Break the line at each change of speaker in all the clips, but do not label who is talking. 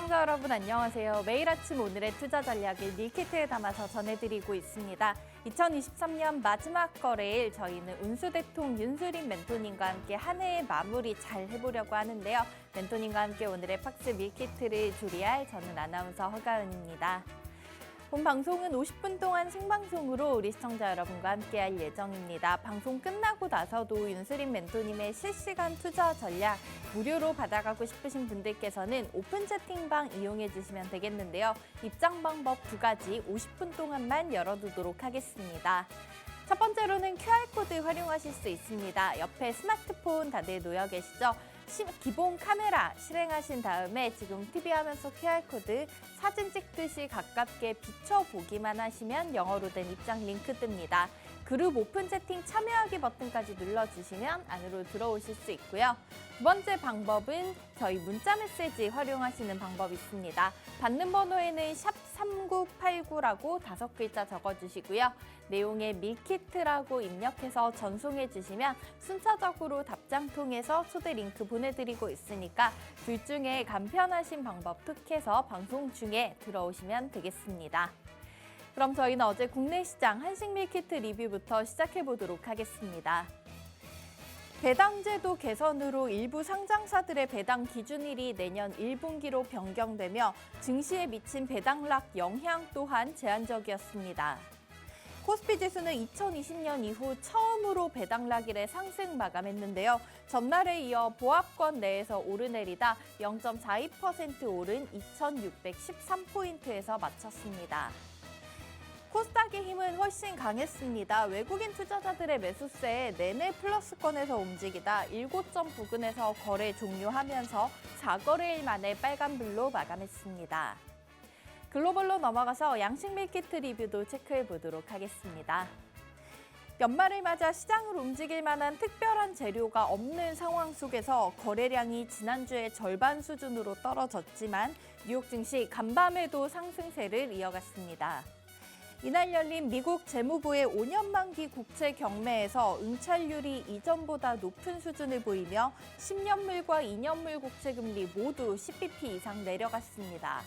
시청자 여러분 안녕하세요. 매일 아침 오늘의 투자 전략을 밀키트에 담아서 전해드리고 있습니다. 2023년 마지막 거래일 저희는 운수대통 윤수림 멘토님과 함께 한 해의 마무리 잘 해보려고 하는데요. 멘토님과 함께 오늘의 팍스 밀키트를 조리할 저는 아나운서 허가은입니다. 본 방송은 50분 동안 생방송으로 우리 시청자 여러분과 함께할 예정입니다. 방송 끝나고 나서도 윤수림 멘토님의 실시간 투자 전략 무료로 받아가고 싶으신 분들께서는 오픈 채팅방 이용해 주시면 되겠는데요. 입장 방법 2가지 50분 동안만 열어두도록 하겠습니다. 첫 번째로는 QR코드 활용하실 수 있습니다. 옆에 스마트폰 다들 놓여 계시죠? 기본 카메라 실행하신 다음에 지금 TV 화면속 QR코드 사진 찍듯이 가깝게 비춰보기만 하시면 영어로 된 입장 링크 뜹니다. 그룹 오픈 채팅 참여하기 버튼까지 눌러주시면 안으로 들어오실 수 있고요. 두 번째 방법은 저희 문자 메시지 활용하시는 방법이 있습니다. 받는 번호에는 샵 3989라고 5글자 적어주시고요. 내용에 밀키트라고 입력해서 전송해 주시면 순차적으로 답장통해서 초대 링크 보내드리고 있으니까 둘 중에 간편하신 방법 톡해서 방송 중에 들어오시면 되겠습니다. 그럼 저희는 어제 국내 시장 한식 밀키트 리뷰부터 시작해 보도록 하겠습니다. 배당제도 개선으로 일부 상장사들의 배당 기준일이 내년 1분기로 변경되며 증시에 미친 배당락 영향 또한 제한적이었습니다. 코스피 지수는 2020년 이후 처음으로 배당락일에 상승 마감했는데요. 전날에 이어 보합권 내에서 오르내리다 0.42% 오른 2613포인트에서 마쳤습니다. 코스닥의 힘은 훨씬 강했습니다. 외국인 투자자들의 매수세에 내내 플러스권에서 움직이다 7점 부근에서 거래 종료하면서 4거래일 만에 빨간불로 마감했습니다. 글로벌로 넘어가서 양식 밀키트 리뷰도 체크해 보도록 하겠습니다. 연말을 맞아 시장을 움직일 만한 특별한 재료가 없는 상황 속에서 거래량이 지난주에 절반 수준으로 떨어졌지만 뉴욕 증시 간밤에도 상승세를 이어갔습니다. 이날 열린 미국 재무부의 5년 만기 국채 경매에서 응찰률이 이전보다 높은 수준을 보이며 10년물과 2년물 국채 금리 모두 10bp 이상 내려갔습니다.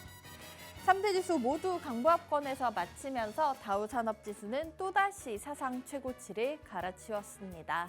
3대 지수 모두 강보합권에서 마치면서 다우 산업지수는 또다시 사상 최고치를 갈아치웠습니다.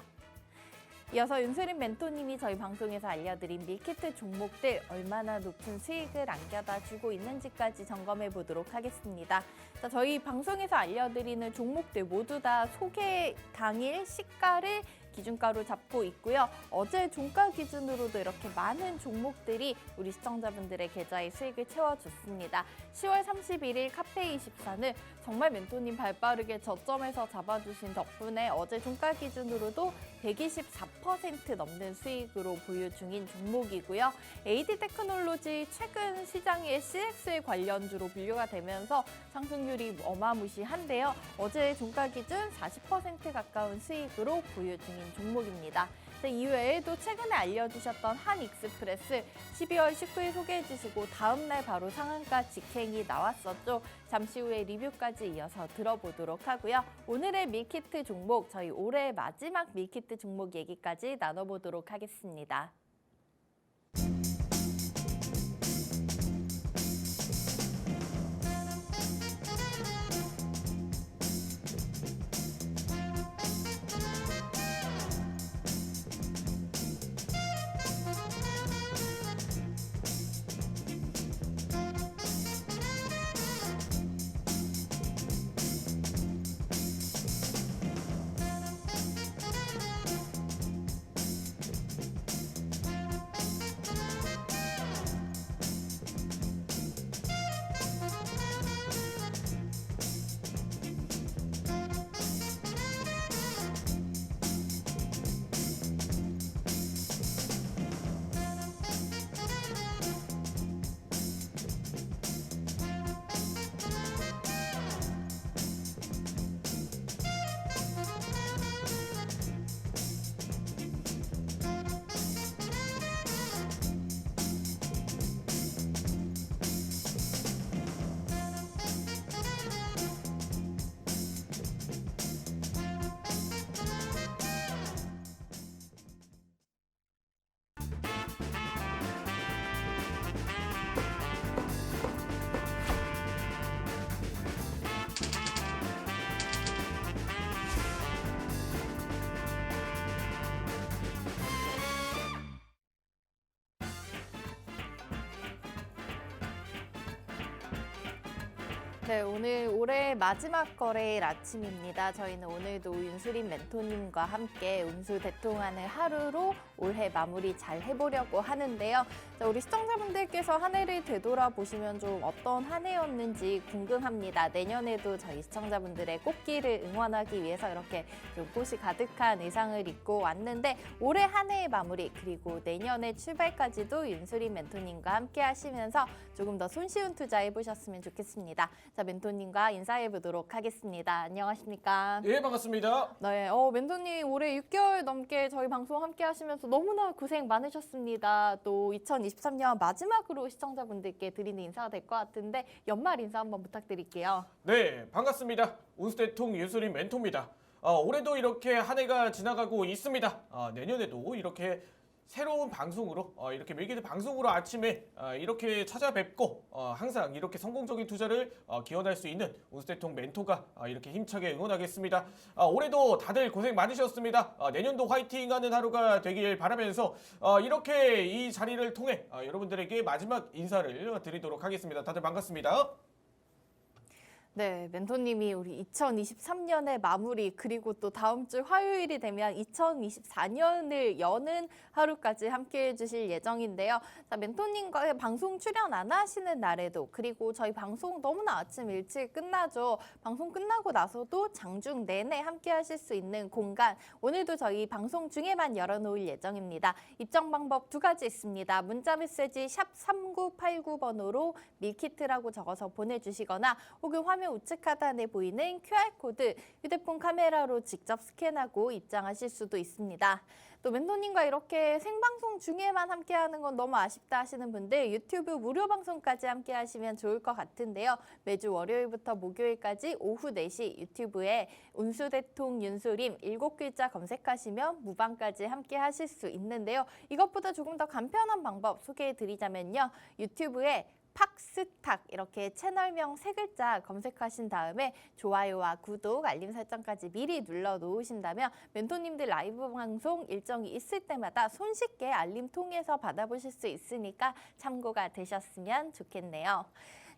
이어서 윤수림 멘토님이 저희 방송에서 알려드린 밀키트 종목들 얼마나 높은 수익을 안겨다 주고 있는지까지 점검해 보도록 하겠습니다. 자, 저희 방송에서 알려드리는 종목들 모두 다 소개 당일 시가를 기준가로 잡고 있고요. 어제 종가 기준으로도 이렇게 많은 종목들이 우리 시청자분들의 계좌의 수익을 채워줬습니다. 10월 31일 카페24는 정말 멘토님 발빠르게 저점에서 잡아주신 덕분에 어제 종가 기준으로도 124% 넘는 수익으로 보유 중인 종목이고요. AD테크놀로지 최근 시장의 CX 관련주로 분류가 되면서 상승률이 어마무시한데요. 어제 종가 기준 40% 가까운 수익으로 보유 중인 종목입니다. 이외에도 최근에 알려주셨던 한익스프레스 12월 19일 소개해 주시고 다음 날 바로 상한가 직행이 나왔었죠. 잠시 후에 리뷰까지 이어서 들어보도록 하고요. 오늘의 밀키트 종목, 저희 올해 마지막 밀키트 종목 얘기까지 나눠보도록 하겠습니다. 네, 오늘 올해 마지막 거래일 아침입니다. 저희는 오늘도 윤수림 멘토님과 함께 운수 대통하는 하루로 올해 마무리 잘 해보려고 하는데요. 자, 우리 시청자분들께서 한 해를 되돌아보시면 좀 어떤 한 해였는지 궁금합니다. 내년에도 저희 시청자분들의 꽃길을 응원하기 위해서 이렇게 좀 꽃이 가득한 의상을 입고 왔는데 올해 한 해의 마무리 그리고 내년의 출발까지도 윤수림 멘토님과 함께 하시면서 조금 더 손쉬운 투자 해보셨으면 좋겠습니다. 자, 멘토님과 인사해 보도록 하겠습니다. 안녕하십니까?
예, 반갑습니다.
네, 멘토님 올해 6개월 넘게 저희 방송 함께 하시면서 너무나 고생 많으셨습니다. 또 2023년 마지막으로 시청자분들께 드리는 인사가 될 것 같은데 연말 인사 한번 부탁드릴게요.
네, 반갑습니다. 운수대통 윤수림 멘토입니다. 올해도 이렇게 한 해가 지나가고 있습니다. 내년에도 이렇게 새로운 방송으로 이렇게 밀기드 방송으로 아침에 이렇게 찾아뵙고 항상 이렇게 성공적인 투자를 기원할 수 있는 운수대통 멘토가 이렇게 힘차게 응원하겠습니다. 올해도 다들 고생 많으셨습니다. 내년도 화이팅하는 하루가 되길 바라면서 이렇게 이 자리를 통해 여러분들에게 마지막 인사를 드리도록 하겠습니다. 다들 반갑습니다.
네, 멘토님이 우리 2023년의 마무리 그리고 또 다음 주 화요일이 되면 2024년을 여는 하루까지 함께 해주실 예정인데요. 자, 멘토님과 방송 출연 안 하시는 날에도 그리고 저희 방송 너무나 아침 일찍 끝나죠. 방송 끝나고 나서도 장중 내내 함께 하실 수 있는 공간 오늘도 저희 방송 중에만 열어놓을 예정입니다. 입장 방법 두 가지 있습니다. 문자 메시지 샵 3989번으로 밀키트라고 적어서 보내주시거나 혹은 화면 우측 하단에 보이는 QR코드 휴대폰 카메라로 직접 스캔하고 입장하실 수도 있습니다. 또 멘토님과 이렇게 생방송 중에만 함께하는 건 너무 아쉽다 하시는 분들 유튜브 무료 방송까지 함께 하시면 좋을 것 같은데요. 매주 월요일부터 목요일까지 오후 4시 유튜브에 운수대통 윤수림 7글자 검색하시면 무방까지 함께 하실 수 있는데요. 이것보다 조금 더 간편한 방법 소개해드리자면요. 유튜브에 팍스탁 이렇게 채널명 3글자 검색하신 다음에 좋아요와 구독, 알림 설정까지 미리 눌러 놓으신다면 멘토님들 라이브 방송 일정이 있을 때마다 손쉽게 알림 통해서 받아보실 수 있으니까 참고가 되셨으면 좋겠네요.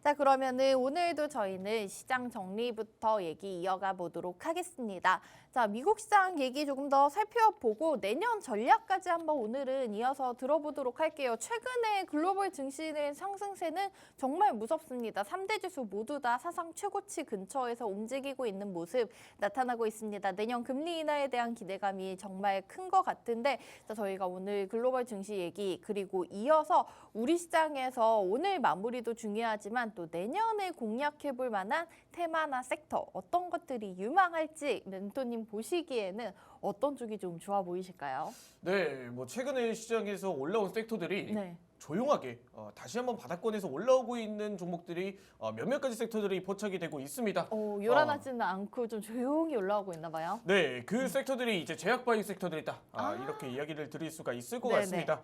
자, 그러면은 오늘도 저희는 시장 정리부터 얘기 이어가 보도록 하겠습니다. 자, 미국 시장 얘기 조금 더 살펴보고 내년 전략까지 한번 오늘은 이어서 들어보도록 할게요. 최근에 글로벌 증시의 상승세는 정말 무섭습니다. 3대 지수 모두 다 사상 최고치 근처에서 움직이고 있는 모습 나타나고 있습니다. 내년 금리 인하에 대한 기대감이 정말 큰 것 같은데 자, 저희가 오늘 글로벌 증시 얘기 그리고 이어서 우리 시장에서 오늘 마무리도 중요하지만 또 내년에 공략해볼 만한 테마나 섹터 어떤 것들이 유망할지 멘토님 보시기에는 어떤 쪽이 좀 좋아 보이실까요?
네, 뭐 최근에 시장에서 올라온 섹터들이
네.
조용하게 다시 한번 바닥권에서 올라오고 있는 종목들이 몇몇 가지 섹터들이 포착이 되고 있습니다.
요란하지는 않고 좀 조용히 올라오고 있나 봐요.
네, 그 섹터들이 이제 제약바이오 섹터들이다. 이렇게 이야기를 드릴 수가 있을 것
네네.
같습니다.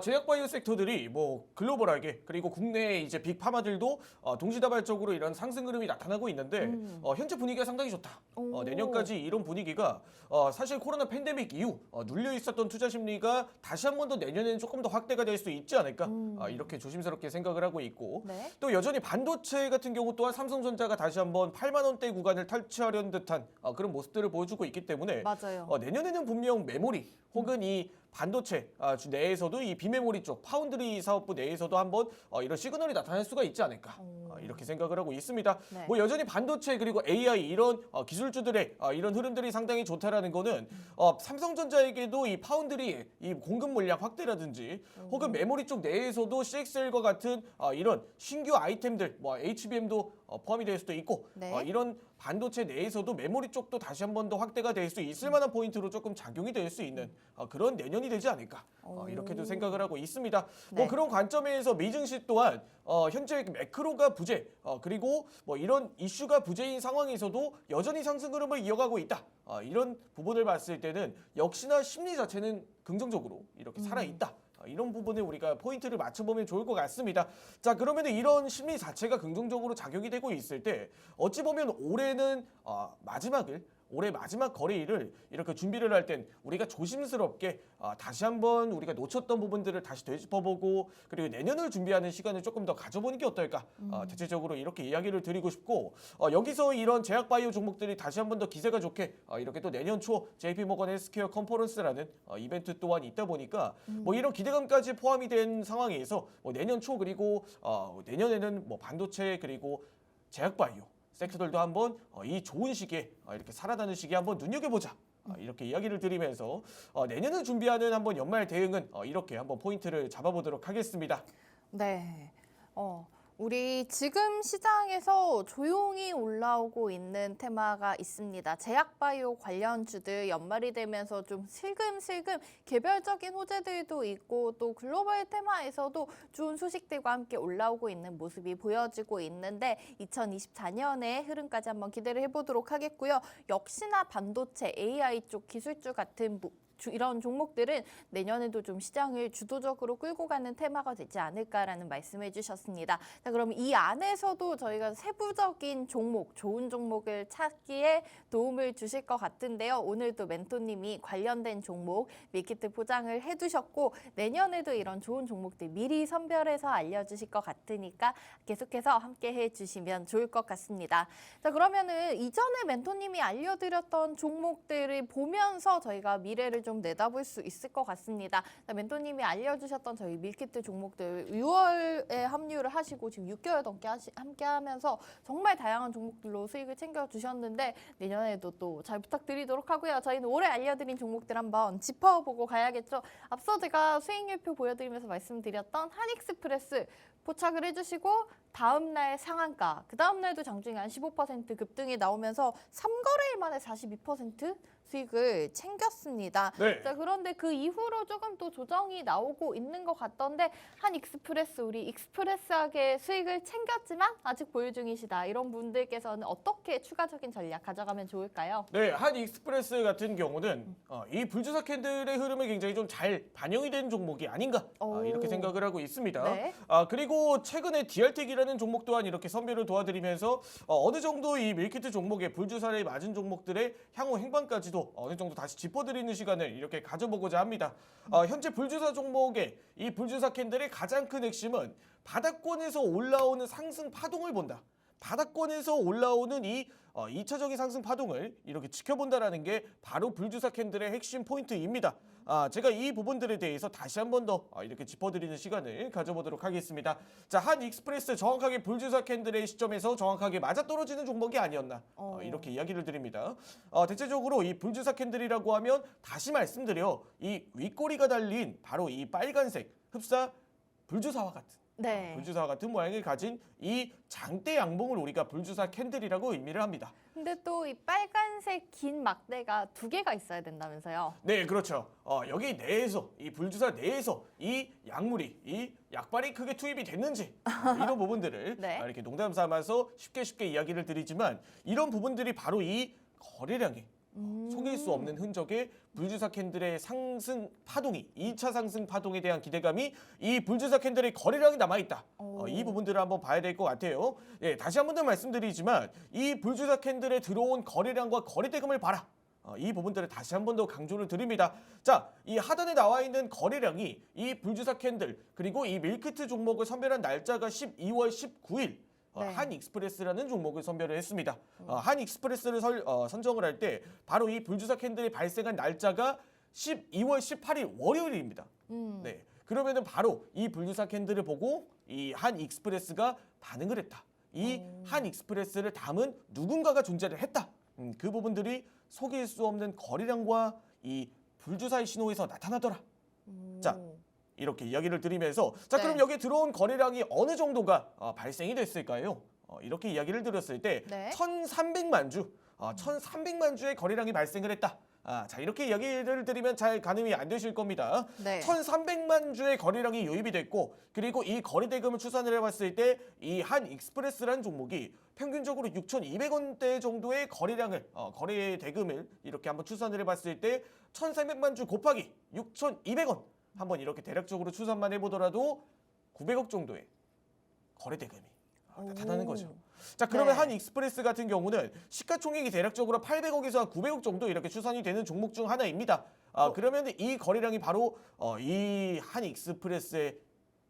제약바이오 섹터들이 뭐 글로벌하게 그리고 국내의 이제 빅파마들도 동시다발적으로 이런 상승 흐름이 나타나고 있는데 현재 분위기가 상당히 좋다.
오.
내년까지 이런 분위기가 사실 코로나 팬데믹 이후 눌려 있었던 투자 심리가 다시 한 번 더 내년에는 조금 더 확대가 될 수 있지 않을까 이렇게 조심스럽게 생각을 하고 있고
네.
또 여전히 반도체 같은 경우 또한 삼성전자가 다시 한번 8만 원대 구간을 탈취하려는 듯한 그런 모습들을 보여주고 있기 때문에
맞아요.
내년에는 분명 메모리 혹은 이 반도체 내에서도 이 비메모리 쪽 파운드리 사업부 내에서도 한번 이런 시그널이 나타날 수가 있지 않을까 이렇게 생각을 하고 있습니다.
네.
뭐 여전히 반도체 그리고 AI 이런 기술주들의 이런 흐름들이 상당히 좋다라는 거는 삼성전자에게도 이 파운드리 이 공급 물량 확대라든지 혹은 메모리 쪽 내에서도 CXL과 같은 이런 신규 아이템들 뭐 HBM도 포함이 될 수도 있고
네.
이런 반도체 내에서도 메모리 쪽도 다시 한 번 더 확대가 될 수 있을 만한 포인트로 조금 작용이 될 수 있는 그런 내년이 되지 않을까 이렇게도 생각을 하고 있습니다.
네.
뭐 그런 관점에서 미증시 또한 현재 매크로가 부재 그리고 뭐 이런 이슈가 부재인 상황에서도 여전히 상승 흐름을 이어가고 있다. 이런 부분을 봤을 때는 역시나 심리 자체는 긍정적으로 이렇게 살아있다. 이런 부분에 우리가 포인트를 맞춰보면 좋을 것 같습니다. 자, 그러면 이런 심리 자체가 긍정적으로 작용이 되고 있을 때 어찌 보면 올해는 마지막을 올해 마지막 거래일을 이렇게 준비를 할 땐 우리가 조심스럽게 다시 한번 우리가 놓쳤던 부분들을 다시 되짚어보고 그리고 내년을 준비하는 시간을 조금 더 가져보는 게 어떨까? 대체적으로 이렇게 이야기를 드리고 싶고 여기서 이런 제약바이오 종목들이 다시 한번 더 기세가 좋게 이렇게 또 내년 초 JP모건 헬스케어 컨퍼런스라는 이벤트 또한 있다 보니까 뭐 이런 기대감까지 포함이 된 상황에서 뭐 내년 초 그리고 내년에는 뭐 반도체 그리고 제약바이오 섹터들도 한번 이 좋은 시기에 이렇게 살아나는 시기에 한번 눈여겨보자. 이렇게 이야기를 드리면서 내년을 준비하는 한번 연말 대응은 이렇게 한번 포인트를 잡아보도록 하겠습니다.
네. 우리 지금 시장에서 조용히 올라오고 있는 테마가 있습니다. 제약바이오 관련주들 연말이 되면서 좀 슬금슬금 개별적인 호재들도 있고 또 글로벌 테마에서도 좋은 소식들과 함께 올라오고 있는 모습이 보여지고 있는데 2024년의 흐름까지 한번 기대를 해보도록 하겠고요. 역시나 반도체, AI 쪽 기술주 같은 이런 종목들은 내년에도 좀 시장을 주도적으로 끌고 가는 테마가 되지 않을까라는 말씀해 주셨습니다. 자, 그럼 이 안에서도 저희가 세부적인 종목, 좋은 종목을 찾기에 도움을 주실 것 같은데요. 오늘도 멘토님이 관련된 종목 밀키트 포장을 해두셨고 내년에도 이런 좋은 종목들 미리 선별해서 알려주실 것 같으니까 계속해서 함께 해주시면 좋을 것 같습니다. 자, 그러면은 이전에 멘토님이 알려드렸던 종목들을 보면서 저희가 미래를 좀 내다볼 수 있을 것 같습니다. 멘토님이 알려주셨던 저희 밀키트 종목들 6월에 합류를 하시고 지금 6개월 넘게 함께하면서 정말 다양한 종목들로 수익을 챙겨주셨는데 내년에도 또 잘 부탁드리도록 하고요. 저희는 올해 알려드린 종목들 한번 짚어보고 가야겠죠. 앞서 제가 수익률표 보여드리면서 말씀드렸던 한익스프레스 포착을 해주시고 다음날 상한가, 그 다음날도 장중에 한 15% 급등이 나오면서 3거래일 만에 42% 수익을 챙겼습니다.
네.
자, 그런데 그 이후로 조금 또 조정이 나오고 있는 것 같던데 한익스프레스, 우리 익스프레스하게 수익을 챙겼지만 아직 보유 중이시다. 이런 분들께서는 어떻게 추가적인 전략 가져가면 좋을까요?
네, 한익스프레스 같은 경우는 이 불주사 캔들의 흐름이 굉장히 좀 잘 반영이 된 종목이 아닌가 이렇게 생각을 하고 있습니다.
네.
그리고 최근에 DR텍이라는 종목 또한 이렇게 선별을 도와드리면서 어느 정도 이 밀키트 종목의 불주사를 맞은 종목들의 향후 행방까지도 어느 정도 다시 짚어드리는 시간을 이렇게 가져보고자 합니다. 현재 불주사 종목의 이 불주사 캔들의 가장 큰 핵심은 바닥권에서 올라오는 상승 파동을 본다. 바닥권에서 올라오는 이 2차적인 상승 파동을 이렇게 지켜본다라는 게 바로 불주사 캔들의 핵심 포인트입니다. 제가 이 부분들에 대해서 다시 한 번 더 이렇게 짚어드리는 시간을 가져보도록 하겠습니다. 자, 한익스프레스 정확하게 불주사 캔들의 시점에서 정확하게 맞아떨어지는 종목이 아니었나 이렇게 이야기를 드립니다. 대체적으로 이 불주사 캔들이라고 하면 다시 말씀드려 이 윗꼬리가 달린 바로 이 빨간색 흡사 불주사와 같은
네.
불주사와 같은 모양을 가진 이 장대 양봉을 우리가 불주사 캔들이라고 의미를 합니다.
근데 또 이 빨간색 긴 막대가 2개가 있어야 된다면서요?
네, 그렇죠. 여기 내에서 이 불주사 내에서 이 약물이 이 약발이 크게 투입이 됐는지 이런 부분들을
네.
이렇게 농담 삼아서 쉽게 이야기를 드리지만 이런 부분들이 바로 이 거래량에 속일 수 없는 흔적의 불주사 캔들의 상승 파동이 2차 상승 파동에 대한 기대감이 이 불주사 캔들의 거래량이 남아있다. 이 부분들을 한번 봐야 될 것 같아요. 예, 다시 한 번 더 말씀드리지만 이 불주사 캔들에 들어온 거래량과 거래대금을 봐라. 이 부분들을 다시 한 번 더 강조를 드립니다. 자, 이 하단에 나와 있는 거래량이 이 불주사 캔들 그리고 이 밀키트 종목을 선별한 날짜가 12월 19일
네.
한익스프레스라는 종목을 선별을 했습니다. 한익스프레스를 선정을 할 때 바로 이 불주사 캔들이 발생한 날짜가 12월 18일 월요일입니다. 네, 그러면은 바로 이 불주사 캔들을 보고 이 한익스프레스가 반응을 했다. 이 한익스프레스를 담은 누군가가 존재를 했다. 그 부분들이 속일 수 없는 거래량과 이 불주사의 신호에서 나타나더라. 자, 이렇게 이야기를 드리면서 자, 그럼
네.
여기에 들어온 거래량이 어느 정도가 발생이 됐을까요? 이렇게 이야기를 드렸을 때
네.
1,300만 주, 1,300만 주의 거래량이 발생을 했다. 자, 이렇게 이야기를 드리면 잘 가늠이 안 되실 겁니다.
네.
1,300만 주의 거래량이 유입이 됐고 그리고 이 거래 대금을 추산을 해봤을 때 이 한익스프레스라는 종목이 평균적으로 6,200원대 정도의 거래량을 거래 대금을 이렇게 한번 추산을 해봤을 때 1,300만 주 곱하기 6,200원 한번 이렇게 대략적으로 추산만 해보더라도 900억 정도의 거래 대금이 나타나는
오.
거죠. 자, 그러면
네.
한익스프레스 같은 경우는 시가총액이 대략적으로 800억에서 900억 정도 이렇게 추산이 되는 종목 중 하나입니다. 그러면 이 거래량이 바로 이 한익스프레스의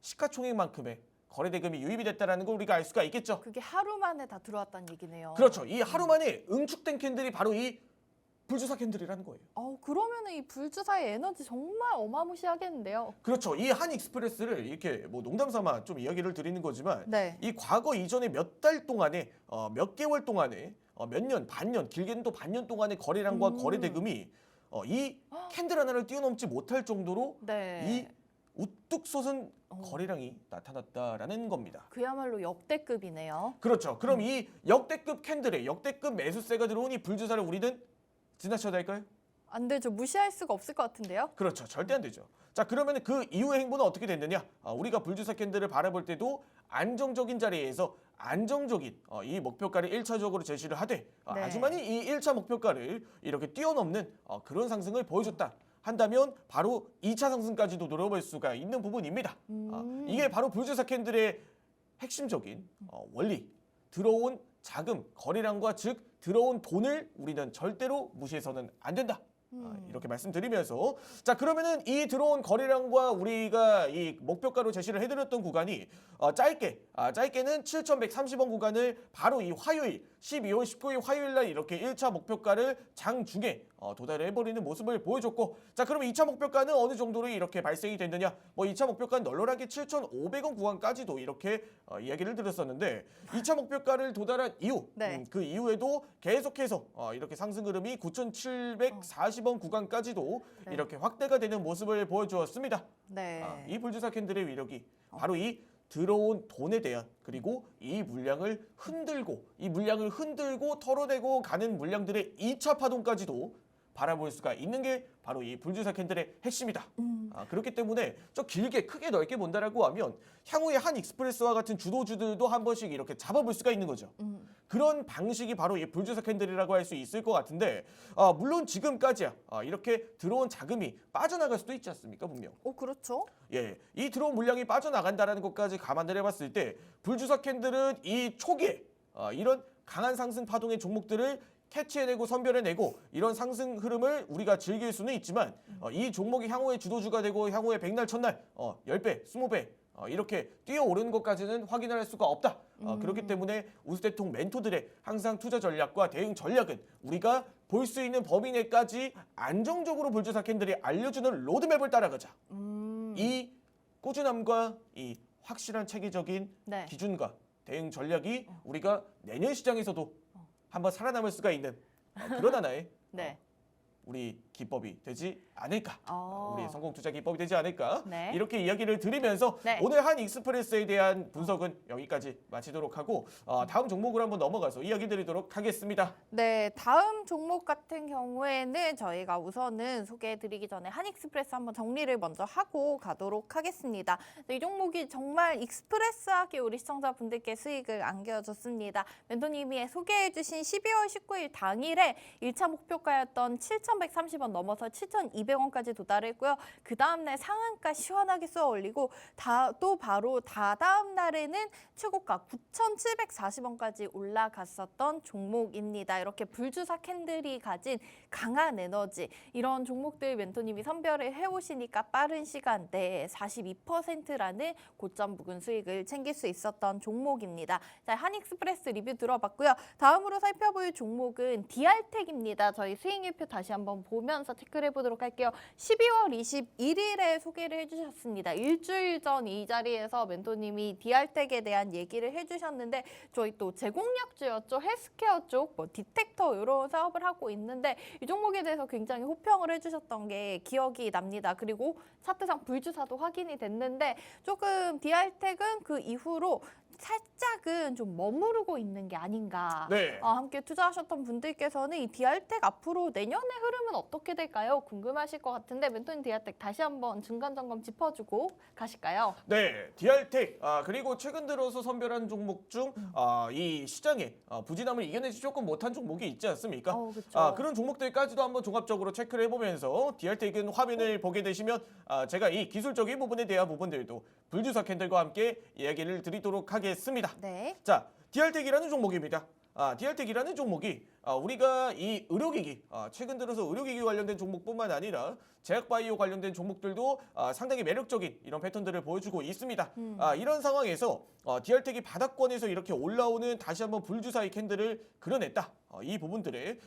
시가총액만큼의 거래 대금이 유입이 됐다라는 걸 우리가 알 수가 있겠죠.
그게 하루 만에 다 들어왔다는 얘기네요.
그렇죠. 이 하루 만에 응축된 캔들이 바로 이 불주사 캔들이라는 거예요.
그러면은 이 불주사의 에너지 정말 어마무시하겠는데요.
그렇죠. 이 한익스프레스를 이렇게 뭐 농담삼아 좀 이야기를 드리는 거지만
네.
이 과거 이전에 몇 달 동안에 몇 개월 동안에 몇 년, 반년, 길게는 또 반년 동안의 거래량과 거래 대금이 이 캔들 하나를 뛰어넘지 못할 정도로
네.
이 우뚝 솟은 거래량이 나타났다라는 겁니다.
그야말로 역대급이네요.
그렇죠. 그럼 이 역대급 캔들에 역대급 매수세가 들어온 이 불주사를 우리는 지나쳐야 할까요?
안 되죠. 무시할 수가 없을 것 같은데요.
그렇죠. 절대 안 되죠. 자, 그러면 그 이후의 행보는 어떻게 됐느냐? 우리가 불주사 캔들을 바라볼 때도 안정적인 자리에서 안정적인 이 목표가를 1차적으로 제시를 하되
네.
하지만 이 1차 목표가를 이렇게 뛰어넘는 그런 상승을 보여줬다 한다면 바로 2차 상승까지도 노려볼 수가 있는 부분입니다. 이게 바로 불주사 캔들의 핵심적인 원리, 들어온 자금, 거래량과 즉 들어온 돈을 우리는 절대로 무시해서는 안 된다. 이렇게 말씀드리면서 자, 그러면은 이 들어온 거래량과 우리가 이 목표가로 제시를 해드렸던 구간이 짧게는 7,130원 구간을 바로 이 화요일 12월 19일 화요일 날 이렇게 1차 목표가를 장중에 도달을 해버리는 모습을 보여줬고, 자, 그러면 2차 목표가는 어느 정도로 이렇게 발생이 됐느냐? 뭐 2차 목표가는 널널하게 7,500원 구간까지도 이렇게 이야기를 드렸었는데 2차 목표가를 도달한 이후
네.
그 이후에도 계속해서 이렇게 상승 흐름이 9,740원 구간까지도
네.
이렇게 확대가 되는 모습을 보여주었습니다.
네.
이 불주사 캔들의 위력이 바로 이 들어온 돈에 대한 그리고 이 물량을 흔들고 털어내고 가는 물량들의 2차 파동까지도 바라볼 수가 있는 게 바로 이 불주사 캔들의 핵심이다. 그렇기 때문에 저 길게 크게 넓게 본다라고 하면 향후에 한익스프레스와 같은 주도주들도 한 번씩 이렇게 잡아볼 수가 있는 거죠. 그런 방식이 바로 이 불주사 캔들이라고 할 수 있을 것 같은데 물론 지금까지야 이렇게 들어온 자금이 빠져나갈 수도 있지 않습니까, 분명.
그렇죠.
예, 이 들어온 물량이 빠져나간다는 것까지 감안을 해봤을 때 불주사 캔들은 이 초기에 이런 강한 상승 파동의 종목들을 캐치해내고 선별해내고 이런 상승 흐름을 우리가 즐길 수는 있지만 이 종목이 향후에 주도주가 되고 향후에 백날 첫날 10배, 20배 이렇게 뛰어오르는 것까지는 확인할 수가 없다. 그렇기 때문에 우수대통 멘토들의 항상 투자 전략과 대응 전략은 우리가 볼 수 있는 범위 내까지 안정적으로 불주사 캔들이 알려주는 로드맵을 따라가자. 이 꾸준함과 이 확실한 체계적인
네.
기준과 대응 전략이 우리가 내년 시장에서도 한번 살아남을 수가 있는 그런 하나의
네.
우리 기법이 되지 않을까.
어.
우리의 성공 투자 기법이 되지 않을까.
네.
이렇게 이야기를 드리면서
네.
오늘 한익스프레스에 대한 분석은 여기까지 마치도록 하고 다음 종목으로 한번 넘어가서 이야기 드리도록 하겠습니다.
네, 다음 종목 같은 경우에는 저희가 우선은 소개해드리기 전에 한익스프레스 한번 정리를 먼저 하고 가도록 하겠습니다. 이 종목이 정말 익스프레스하게 우리 시청자분들께 수익을 안겨줬습니다. 멘토님이 소개해주신 12월 19일 당일에 1차 목표가였던 7,130원 넘어서 7,200원까지 도달했고요. 그 다음날 상한가 시원하게 쏘아 올리고 또 바로 다다음 날에는 최고가 9,740원까지 올라갔었던 종목입니다. 이렇게 불주사 캔들이 가진 강한 에너지, 이런 종목들 멘토님이 선별을 해오시니까 빠른 시간 내에 42%라는 고점 부근 수익을 챙길 수 있었던 종목입니다. 자, 한익스프레스 리뷰 들어봤고요. 다음으로 살펴볼 종목은 DR텍입니다. 저희 수익률표 다시 한번 보면서 체크를 해보도록 할게요. 12월 21일에 소개를 해주셨습니다. 일주일 전 이 자리에서 멘토님이 DR텍에 대한 얘기를 해주셨는데 저희 또 제공약주였죠. 헬스케어 쪽, 뭐 디텍터 이런 사업을 하고 있는데 이 종목에 대해서 굉장히 호평을 해주셨던 게 기억이 납니다. 그리고 차트상 불주사도 확인이 됐는데 조금 DR텍은 그 이후로 살짝은 좀 머무르고 있는 게 아닌가.
네.
함께 투자하셨던 분들께서는 이 DR텍 앞으로 내년의 흐름은 어떻게 어떻게 될까요? 궁금하실 것 같은데 멘토님 디아텍 다시 한번 중간점검 짚어주고 가실까요?
네, 디알텍 그리고 최근 들어서 선별한 종목 중 이 시장에 부진함을 이겨내지 조금 못한 종목이 있지 않습니까?
그렇죠.
그런 종목들까지도 한번 종합적으로 체크를 해보면서 디알텍은 화면을 보게 되시면 제가 이 기술적인 부분에 대한 부분들도 불주사 캔들과 함께 이야기를 드리도록 하겠습니다.
네.
자, 디알텍이라는 종목입니다. 디알텍이라는 종목이 우리가 이 의료기기, 최근 들어서 의료기기 관련된 종목뿐만 아니라 제약바이오 관련된 종목들도 상당히 매력적인 이런 패턴들을 보여주고 있습니다. 이런 상황에서 디알텍이 바닥권에서 이렇게 올라오는 다시 한번 불주사의 캔들을 그려냈다. 이 부분들을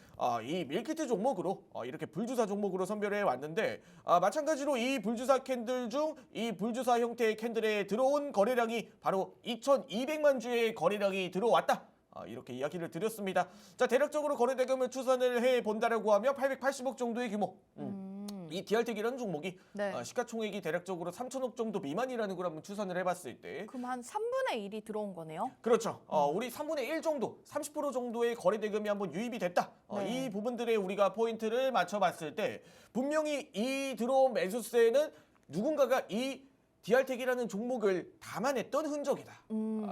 이 밀키트 종목으로 이렇게 불주사 종목으로 선별해 왔는데 마찬가지로 이 불주사 캔들 중 이 불주사 형태의 캔들에 들어온 거래량이 바로 2,200만 주의 거래량이 들어왔다. 이렇게 이야기를 드렸습니다. 자, 대략적으로 거래대금을 추산을 해본다라고 하면 880억 정도의 규모. 이 디알텍이라는 종목이
네.
시가총액이 대략적으로 3천억 정도 미만이라는 걸 한번 추산을 해봤을 때
그럼 한 3분의 1이 들어온 거네요?
그렇죠. 우리 3분의 1 정도, 30% 정도의 거래대금이 한번 유입이 됐다.
네.
이 부분들에 우리가 포인트를 맞춰봤을 때 분명히 이 들어온 매수세는 누군가가 이 디알텍이라는 종목을 담아냈던 흔적이다.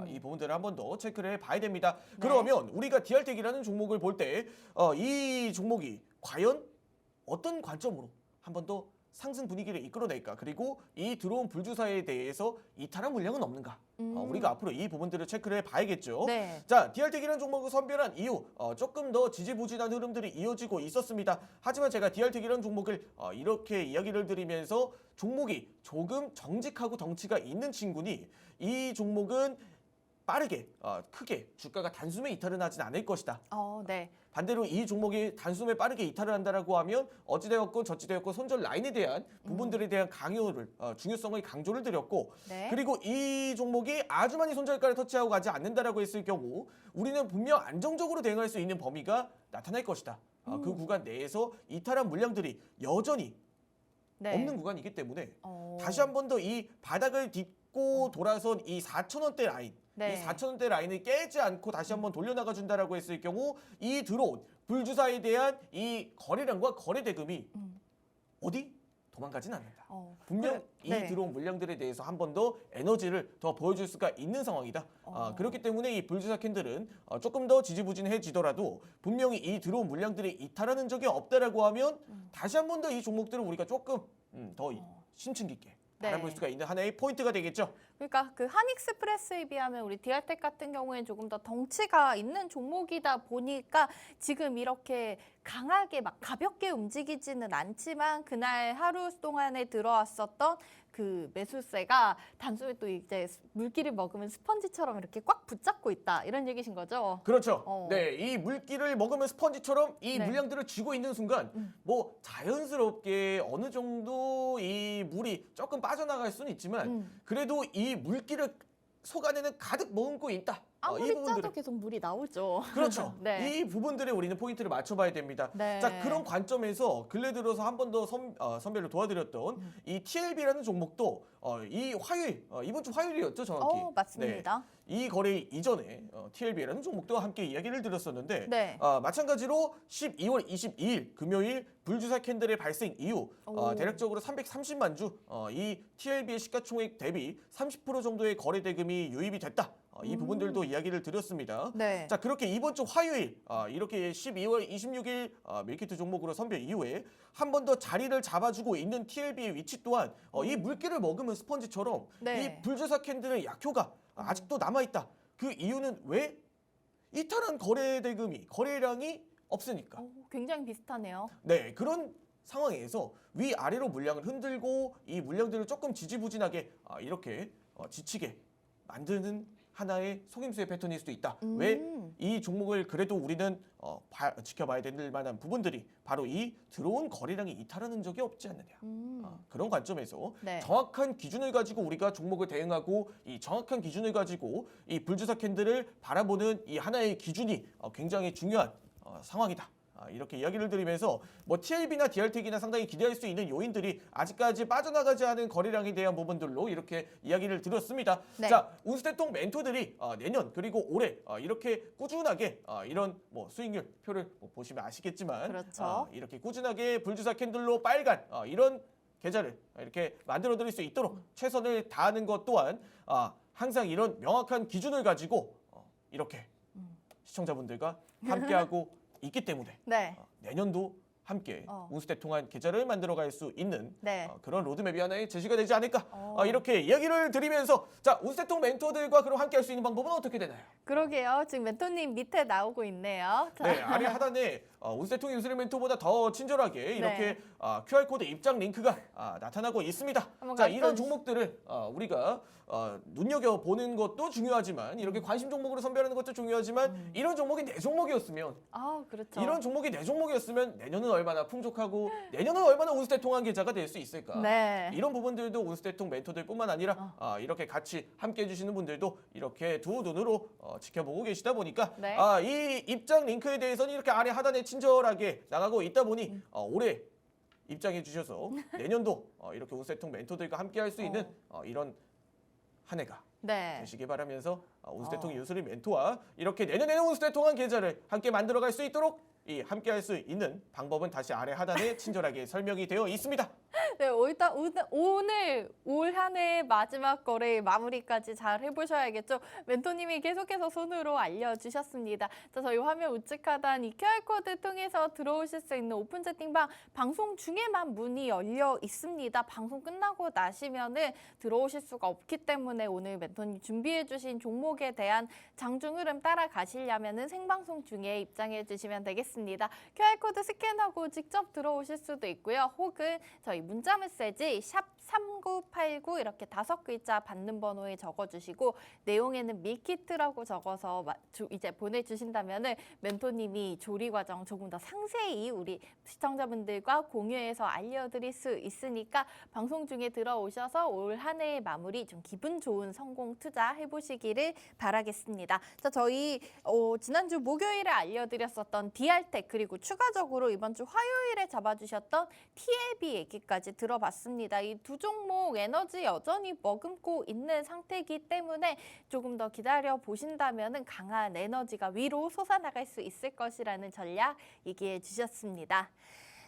이 부분들을 한 번 더 체크를 해봐야 됩니다.
네.
그러면 우리가 디알텍이라는 종목을 볼 때 이 종목이 과연 어떤 관점으로 한 번 더 상승 분위기를 이끌어낼까? 그리고 이 들어온 불주사에 대해서 이탈한 물량은 없는가? 우리가 앞으로 이 부분들을 체크를 해봐야겠죠.
네.
자, 디알텍이라는 종목을 선별한 이후 조금 더 지지부진한 흐름들이 이어지고 있었습니다. 하지만 제가 디알텍이라는 종목을 이렇게 이야기를 드리면서 종목이 조금 정직하고 덩치가 있는 친구니 이 종목은 빠르게 크게 주가가 단숨에 이탈은 하진 않을 것이다.
네.
반대로 이 종목이 단숨에 빠르게 이탈을 한다라고 하면 어찌되었건 저찌되었건 손절 라인에 대한 부분들에 대한 강요를 중요성을 강조를 드렸고
네.
그리고 이 종목이 아주 많이 손절가를 터치하고 가지 않는다라고 했을 경우 우리는 분명 안정적으로 대응할 수 있는 범위가 나타날 것이다. 그 구간 내에서 이탈한 물량들이 여전히
네.
없는 구간이기 때문에
어.
다시 한 번 더 이 바닥을 딛고 돌아선 이 4,000원대 라인
네.
이 4,000원대 라인을 깨지 않고 다시 한번 돌려나가 준다라고 했을 경우 이 들어온 불주사에 대한 이 거래량과 거래 대금이 어디 도망가진 않는다. 분명 이
네.
들어온 물량들에 대해서 한 번 더 에너지를 더 보여줄 수가 있는 상황이다. 그렇기 때문에 이 불주사 캔들은 조금 더 지지부진해지더라도 분명히 이 들어온 물량들이 이탈하는 적이 없다라고 하면 다시 한 번 더 이 종목들을 우리가 조금 더 심층 깊게
네.
알아볼 수가 있는 하나의 포인트가 되겠죠.
그러니까 그 한익스프레스에 비하면 우리 디알텍 같은 경우에는 조금 더 덩치가 있는 종목이다 보니까 지금 이렇게 강하게 막 가볍게 움직이지는 않지만 그날 하루 동안에 들어왔었던 그 매수세가 단숨에 또 이제 물기를 먹으면 스펀지처럼 이렇게 꽉 붙잡고 있다 이런 얘기신 거죠?
그렇죠. 네, 이 물기를 먹으면 스펀지처럼 이
네.
물량들을 쥐고 있는 순간 뭐 자연스럽게 어느 정도 이 물이 조금 빠져나갈 수는 있지만 그래도 이 물기를 속 안에는 가득 머금고 있다.
아무리 짜도 계속 물이 나오죠.
그렇죠.
네.
이 부분들에 우리는 포인트를 맞춰봐야 됩니다.
네.
자, 그런 관점에서 근래 들어서 한 번 더 선별을 도와드렸던 이 TLB라는 종목도 이 화요일, 이번 주 화요일이었죠, 정확히.
맞습니다.
네. 이 거래 이전에 TLB라는 종목도 함께 이야기를 드렸었는데
네.
마찬가지로 12월 22일 금요일 불주사 캔들의 발생 이후
오.
대략적으로 330만 주 이 TLB의 시가총액 대비 30% 정도의 거래 대금이 유입이 됐다. 이 부분들도 이야기를 드렸습니다.
네.
자, 그렇게 이번 주 화요일 이렇게 12월 26일 밀키트 종목으로 선별 이후에 한 번 더 자리를 잡아주고 있는 TLB의 위치 또한 이 물기를 머금은 스펀지처럼
네.
이 불주사 캔들의 약효가 아직도 남아있다. 그 이유는 왜? 이탈한 거래 대금이 거래량이 없으니까.
굉장히 비슷하네요.
네, 그런 상황에서 위아래로 물량을 흔들고 이 물량들을 조금 지지부진하게 이렇게 지치게 만드는 하나의 속임수의 패턴일 수도 있다. 왜? 이 종목을 그래도 우리는 지켜봐야 될 만한 부분들이 바로 이 들어온 거래량이 이탈하는 적이 없지 않느냐. 그런 관점에서
네.
정확한 기준을 가지고 우리가 종목을 대응하고 이 정확한 기준을 가지고 이 불주사 캔들을 바라보는 이 하나의 기준이 굉장히 중요한 상황이다. 이렇게 이야기를 드리면서 뭐 TLB나 DR텍이나 상당히 기대할 수 있는 요인들이 아직까지 빠져나가지 않은 거래량에 대한 부분들로 이렇게 이야기를 드렸습니다.
네.
자, 운스테통 멘토들이 내년 그리고 올해 이렇게 꾸준하게 이런 뭐 수익률 표를 뭐 보시면 아시겠지만
그렇죠.
이렇게 꾸준하게 불주사 캔들로 빨간 이런 계좌를 이렇게 만들어 드릴 수 있도록 최선을 다하는 것 또한 항상 이런 명확한 기준을 가지고 이렇게 시청자분들과 함께하고 있기 때문에
네.
내년도 함께
어.
운수대통한 계좌를 만들어갈 수 있는
네.
그런 로드맵이 하나의 제시가 되지 않을까
어.
이렇게 이야기를 드리면서 자, 운수대통 멘토들과 그럼 함께할 수 있는 방법은 어떻게 되나요?
그러게요. 지금 멘토님 밑에 나오고 있네요. 자,
네, 아래 하단에 운수대통 유수리 멘토보다 더 친절하게 이렇게
네.
QR코드 입장 링크가 나타나고 있습니다.
한번
자, 이런
가르쳐주시-
종목들을 우리가 눈여겨보는 것도 중요하지만 이렇게 관심 종목으로 선별하는 것도 중요하지만 이런 종목이 내 종목이었으면
그렇죠.
이런 종목이 내 종목이었으면 내년은 얼마나 풍족하고 내년은 얼마나 운수대통한 계좌가 될 수 있을까.
네.
이런 부분들도 운수대통 멘토들뿐만 아니라 이렇게 같이 함께 해주시는 분들도 이렇게 두 눈으로 지켜보고 계시다 보니까
네.
이 입장 링크에 대해서는 이렇게 아래 하단에 친절하게 나가고 있다 보니 올해 입장해 주셔서 내년도 이렇게 운수대통 멘토들과 함께 할 수 있는 이런 한 해가
네.
되시길 바라면서 운수대통 유수리 멘토와 이렇게 내년에는 운수대통한 계좌를 함께 만들어갈 수 있도록 이 함께할 수 있는 방법은 다시 아래 하단에 친절하게 설명이 되어 있습니다.
네, 일단 오늘 올 한 해 마지막 거래 마무리까지 잘 해보셔야겠죠. 멘토님이 계속해서 손으로 알려주셨습니다. 자, 저희 화면 우측 하단 이 QR코드 통해서 들어오실 수 있는 오픈 채팅방 방송 중에만 문이 열려 있습니다. 방송 끝나고 나시면은 들어오실 수가 없기 때문에 오늘 멘토님 준비해주신 종목에 대한 장중 흐름 따라가시려면은 생방송 중에 입장해 주시면 되겠습니다. QR코드 스캔하고 직접 들어오실 수도 있고요. 혹은 저희 문자 메시지 샵 3989 이렇게 5글자 받는 번호에 적어주시고 내용에는 밀키트라고 적어서 이제 보내주신다면은 멘토님이 조리 과정 조금 더 상세히 우리 시청자분들과 공유해서 알려드릴 수 있으니까 방송 중에 들어오셔서 올 한 해의 마무리 좀 기분 좋은 성공 투자 해보시기를 바라겠습니다. 자, 저희 지난주 목요일에 알려드렸었던 DR텍 그리고 추가적으로 이번 주 화요일에 잡아주셨던 TLB 얘기까지 들어봤습니다. 이 두 종목 에너지 여전히 머금고 있는 상태이기 때문에 조금 더 기다려 보신다면 강한 에너지가 위로 솟아나갈 수 있을 것이라는 전략 얘기해 주셨습니다.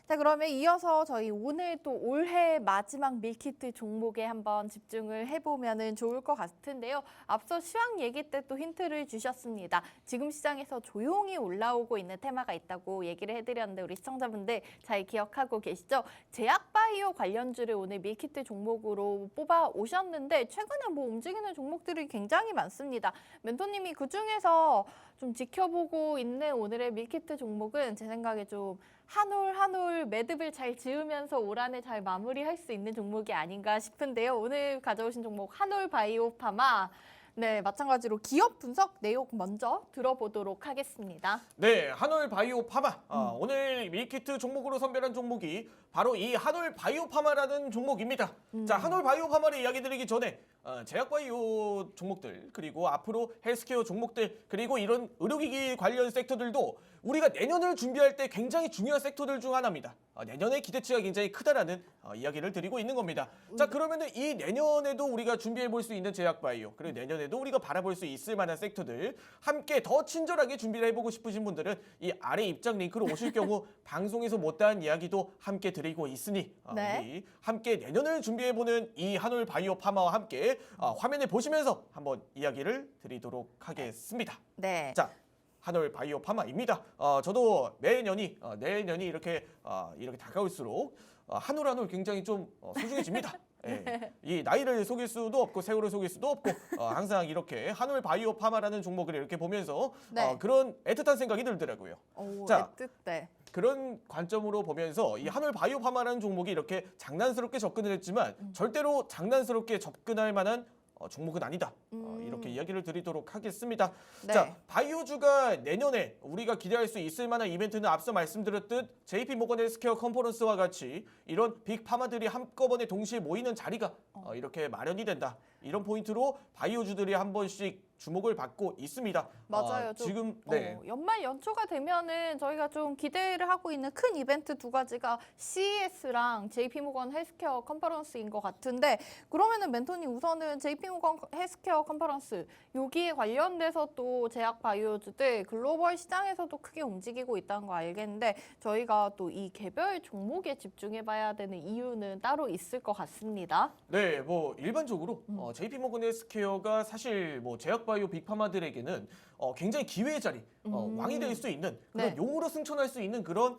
자, 그러면 이어서 저희 오늘 또 올해 마지막 밀키트 종목에 한번 집중을 해보면 좋을 것 같은데요. 앞서 시황 얘기 때 또 힌트를 주셨습니다. 지금 시장에서 조용히 올라오고 있는 테마가 있다고 얘기를 해드렸는데 우리 시청자분들 잘 기억하고 계시죠? 제약바이오 관련주를 오늘 밀키트 종목으로 뽑아 오셨는데 최근에 뭐 움직이는 종목들이 굉장히 많습니다. 멘토님이 그중에서 좀 지켜보고 있는 오늘의 밀키트 종목은 제 생각에 좀 한 올 매듭을 잘 지으면서 올 한 해 잘 마무리할 수 있는 종목이 아닌가 싶은데요. 오늘 가져오신 종목 한올 바이오 파마. 네, 마찬가지로 기업 분석 내용 먼저 들어보도록 하겠습니다.
네, 한올 바이오 파마. 오늘 밀키트 종목으로 선별한 종목이 바로 이 한올 바이오 파마라는 종목입니다. 자, 한올 바이오 파마를 이야기 드리기 전에 제약바이오 종목들 그리고 앞으로 헬스케어 종목들 그리고 이런 의료기기 관련 섹터들도 우리가 내년을 준비할 때 굉장히 중요한 섹터들 중 하나입니다. 내년의 기대치가 굉장히 크다라는 이야기를 드리고 있는 겁니다. 자, 그러면은 이 내년에도 우리가 준비해 볼 수 있는 제약바이오 그리고 내년에도 우리가 바라볼 수 있을 만한 섹터들 함께 더 친절하게 준비를 해보고 싶으신 분들은 이 아래 입장 링크로 오실 경우 방송에서 못다한 이야기도 함께 드리고 있으니
네.
우리 함께 내년을 준비해보는 이 한올 바이오 파마와 함께 화면을 보시면서 한번 이야기를 드리도록 하겠습니다.
네.
자, 한올 바이오 파마입니다. 저도 내년이 이렇게 다가올수록 한올 한올 굉장히 좀 소중해집니다. 예, 이 나이를 속일 수도 없고 세월을 속일 수도 없고 항상 이렇게 한올 바이오 파마라는 종목을 이렇게 보면서
네.
그런 애틋한 생각이 들더라고요.
오,
자,
네.
그런 관점으로 보면서 이 한올 바이오 파마라는 종목이 이렇게 장난스럽게 접근을 했지만 절대로 장난스럽게 접근할 만한 종목은 아니다. 이렇게 이야기를 드리도록 하겠습니다.
네.
자, 바이오주가 내년에 우리가 기대할 수 있을 만한 이벤트는 앞서 말씀드렸듯 JP 모건 헬스케어 컨퍼런스와 같이 이런 빅파마들이 한꺼번에 동시에 모이는 자리가 이렇게 마련이 된다. 이런 포인트로 바이오주들이 한 번씩 주목을 받고 있습니다.
맞아요.
지금
연말 연초가 되면은 저희가 좀 기대를 하고 있는 큰 이벤트 두 가지가 CES랑 JP모건 헬스케어 컨퍼런스인 것 같은데, 그러면은 멘토님 우선은 JP모건 헬스케어 컨퍼런스 여기에 관련돼서 또 제약 바이오주들 글로벌 시장에서도 크게 움직이고 있다는 거 알겠는데, 저희가 또 이 개별 종목에 집중해봐야 되는 이유는 따로 있을 것 같습니다.
네, 뭐 일반적으로 JP모건 헬스케어가 사실 뭐 제약바이오 빅파마들에게는 굉장히 기회의 자리, 왕이 될 수 있는 그런
네.
용으로 승천할 수 있는 그런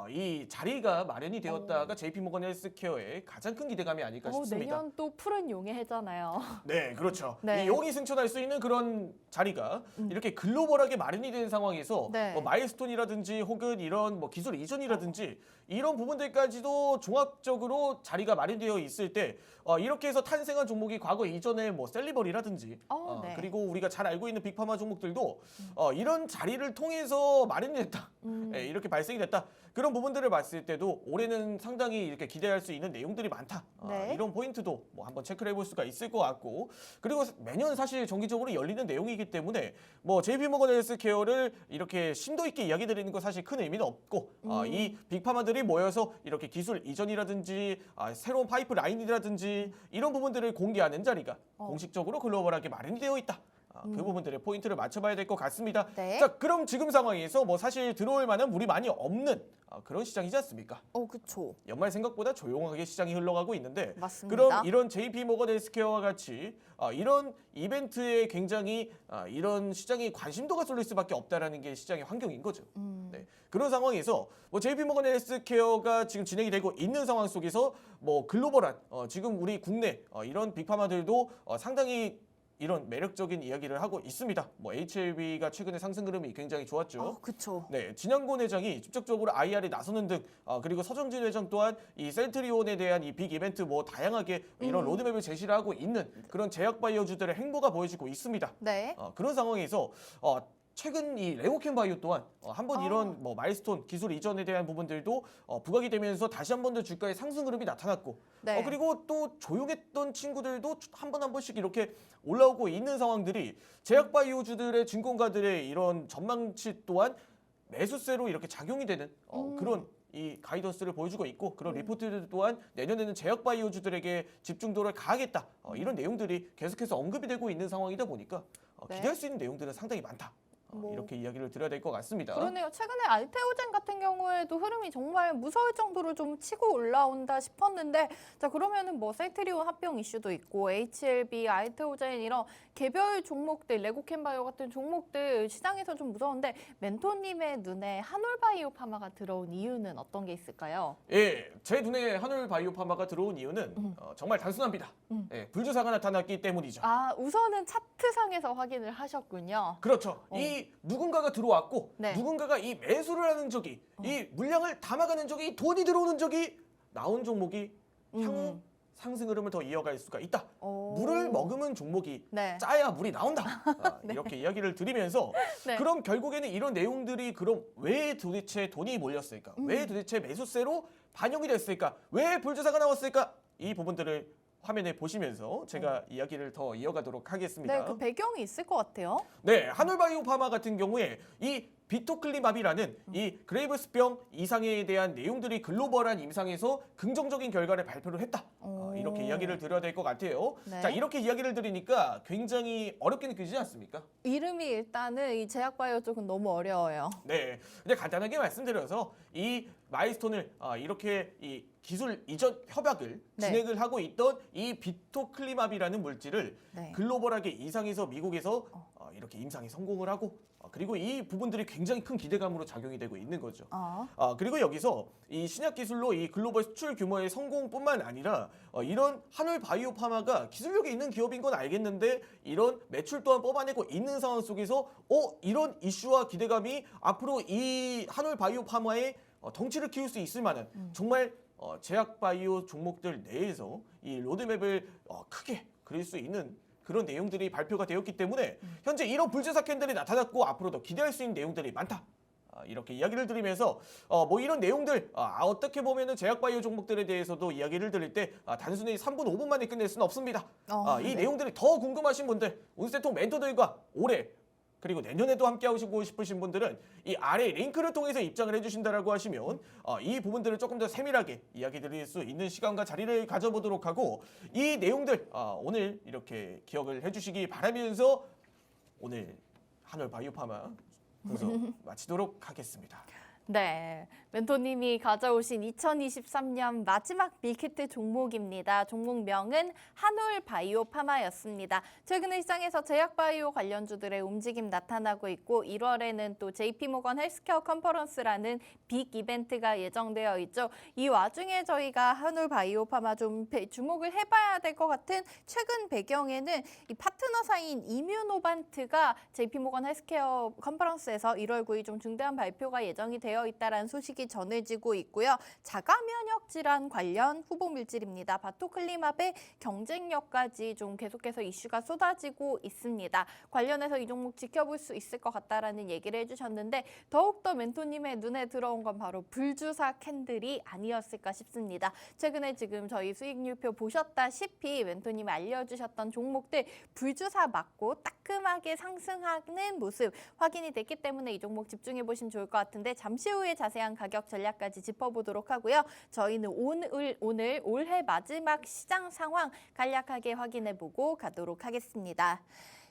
이 자리가 마련이 되었다가 JP모건 헬스케어의 가장 큰 기대감이 아닐까 싶습니다.
내년 또 푸른 용의 해잖아요.
네, 그렇죠.
네.
이 용이 승천할 수 있는 그런 자리가 이렇게 글로벌하게 마련이 된 상황에서
네.
뭐 마일스톤이라든지 혹은 이런 뭐 기술 이전이라든지 이런 부분들까지도 종합적으로 자리가 마련되어 있을 때 이렇게 해서 탄생한 종목이 과거 이전에 뭐 셀리버리라든지
네.
그리고 우리가 잘 알고 있는 빅파마 종목들도 이런 자리를 통해서 마련이 됐다. 예, 이렇게 발생이 됐다. 그런 부분들을 봤을 때도 올해는 상당히 이렇게 기대할 수 있는 내용들이 많다.
네.
이런 포인트도 뭐 한번 체크를 해볼 수가 있을 것 같고, 그리고 매년 사실 정기적으로 열리는 내용이기 때문에 뭐 JP모건 헬스케어를 이렇게 심도 있게 이야기 드리는 거 사실 큰 의미는 없고 이 빅파마들이 모여서 이렇게 기술 이전이라든지 새로운 파이프 라인이라든지 이런 부분들을 공개하는 자리가 공식적으로 글로벌하게 마련이 되어 있다. 그 부분들의 포인트를 맞춰봐야 될 것 같습니다.
네.
자, 그럼 지금 상황에서 뭐 사실 들어올 만한 물이 많이 없는 그런 시장이지 않습니까?
그쵸.
연말 생각보다 조용하게 시장이 흘러가고 있는데,
맞습니다.
그럼 이런 JP모건 헬스케어와 같이 이런 이벤트에 굉장히 이런 시장이 관심도가 쏠릴 수밖에 없다라는 게 시장의 환경인 거죠. 네. 그런 상황에서 뭐 JP모건 헬스케어가 지금 진행이 되고 있는 상황 속에서 뭐 글로벌한 지금 우리 국내 이런 빅파마들도 상당히 이런 매력적인 이야기를 하고 있습니다. 뭐 HLB가 최근에 상승 흐름이 굉장히 좋았죠.
그쵸.
네, 진양곤 회장이 직접적으로 IR에 나서는 등 그리고 서정진 회장 또한 이 셀트리온에 대한 이 빅 이벤트 뭐 다양하게 이런 로드맵을 제시를 하고 있는 그런 제약 바이오주들의 행보가 보여지고 있습니다.
네.
그런 상황에서 최근 이 레고캠 바이오 또한 한번 이런 뭐 마일스톤 기술 이전에 대한 부분들도 부각이 되면서 다시 한 번 더 주가의 상승 흐름이 나타났고,
네.
그리고 또 조용했던 친구들도 한 번씩 이렇게 올라오고 있는 상황들이 제약 바이오주들의 증권가들의 이런 전망치 또한 매수세로 이렇게 작용이 되는 그런 이 가이던스를 보여주고 있고, 그런 리포트들 또한 내년에는 제약 바이오주들에게 집중도를 가하겠다. 이런 내용들이 계속해서 언급이 되고 있는 상황이다 보니까
네.
기대할 수 있는 내용들은 상당히 많다. 이렇게 이야기를 드려야 될 것 같습니다.
그러네요. 최근에 알테오젠 같은 경우에도 흐름이 정말 무서울 정도로 좀 치고 올라온다 싶었는데, 자 그러면은 뭐 셀트리온 합병 이슈도 있고 HLB, 알테오젠 이런 개별 종목들, 레고캠바이오 같은 종목들 시장에서 좀 무서운데, 멘토님의 눈에 한올바이오파마가 들어온 이유는 어떤 게 있을까요?
예, 제 눈에 한올바이오파마가 들어온 이유는 정말 단순합니다. 예, 불주사가 나타났기 때문이죠.
우선은 차트상에서 확인을 하셨군요.
그렇죠. 이 누군가가 들어왔고
네.
누군가가 이 매수를 하는 적이 이 물량을 담아가는 적이 이 돈이 들어오는 적이 나온 종목이 향후 상승 흐름을 더 이어갈 수가 있다. 물을 머금은 종목이
네.
짜야 물이 나온다. 이렇게 이야기를 드리면서
네.
그럼 결국에는 이런 내용들이 그럼 왜 도대체 돈이 몰렸을까? 왜 도대체 매수세로 반영이 됐을까? 왜 불주사가 나왔을까? 이 부분들을 화면에 보시면서 제가 이야기를 더 이어가도록 하겠습니다.
네, 그 배경이 있을 것 같아요.
네, 한올바이오파마 같은 경우에 이 비토클리맙이라는 이 그레이브스병 이상에 대한 내용들이 글로벌한 임상에서 긍정적인 결과를 발표를 했다. 이렇게 이야기를 드려야 될 것 같아요.
네.
자, 이렇게 이야기를 드리니까 굉장히 어렵게 느껴지지 않습니까?
이름이 일단은 이 제약바이오 쪽은 너무 어려워요.
네, 이제 간단하게 말씀드려서 이 마일스톤을 이렇게 이 기술 이전 협약을
네.
진행을 하고 있던 이 비토클리맙이라는 물질을
네.
글로벌하게 이상에서 미국에서 이렇게 임상에 성공을 하고 그리고 이 부분들이 굉장히 큰 기대감으로 작용이 되고 있는 거죠. 그리고 여기서 이 신약 기술로 이 글로벌 수출 규모의 성공뿐만 아니라 이런 한올바이오파마가 기술력이 있는 기업인 건 알겠는데 이런 매출 또한 뽑아내고 있는 상황 속에서 이런 이슈와 기대감이 앞으로 이 한올바이오파마의 덩치를 키울 수 있을 만한 정말 제약바이오 종목들 내에서 이 로드맵을 크게 그릴 수 있는 그런 내용들이 발표가 되었기 때문에 현재 이런 불주사 캔들이 나타났고 앞으로도 기대할 수 있는 내용들이 많다. 이렇게 이야기를 드리면서 뭐 이런 내용들 어떻게 보면은 제약바이오 종목들에 대해서도 이야기를 드릴 때 단순히 3분 5분 만에 끝낼 수는 없습니다. 이
네.
내용들이 더 궁금하신 분들 운세통 멘토들과 올해 그리고 내년에도 함께 하시고 싶으신 분들은 이 아래 링크를 통해서 입장을 해주신다라고 하시면 이 부분들을 조금 더 세밀하게 이야기 드릴 수 있는 시간과 자리를 가져보도록 하고 이 내용들 오늘 이렇게 기억을 해주시기 바라면서 오늘 한올바이오파마 분석 마치도록 하겠습니다.
네, 멘토님이 가져오신 2023년 마지막 밀키트 종목입니다. 종목명은 한올바이오파마였습니다. 최근에 시장에서 제약바이오 관련주들의 움직임 나타나고 있고 1월에는 또 JP모건 헬스케어 컨퍼런스라는 빅 이벤트가 예정되어 있죠. 이 와중에 저희가 한올바이오파마 좀 주목을 해봐야 될 것 같은 최근 배경에는 이 파트너사인 이뮤노반트가 JP모건 헬스케어 컨퍼런스에서 1월 9일 좀 중대한 발표가 예정이 되어 있다라는 소식이 전해지고 있고요. 자가면역 질환 관련 후보 물질입니다. 바토클리맙의 경쟁력까지 좀 계속해서 이슈가 쏟아지고 있습니다. 관련해서 이 종목 지켜볼 수 있을 것 같다라는 얘기를 해주셨는데 더욱더 멘토님의 눈에 들어온 건 바로 불주사 캔들이 아니었을까 싶습니다. 최근에 지금 저희 수익률표 보셨다시피 멘토님이 알려주셨던 종목들 불주사 맞고 따끔하게 상승하는 모습 확인이 됐기 때문에 이 종목 집중해 보시면 좋을 것 같은데 잠시 후에 자세한 가격 전략까지 짚어보도록 하고요. 저희는 오늘 올해 마지막 시장 상황 간략하게 확인해보고 가도록 하겠습니다.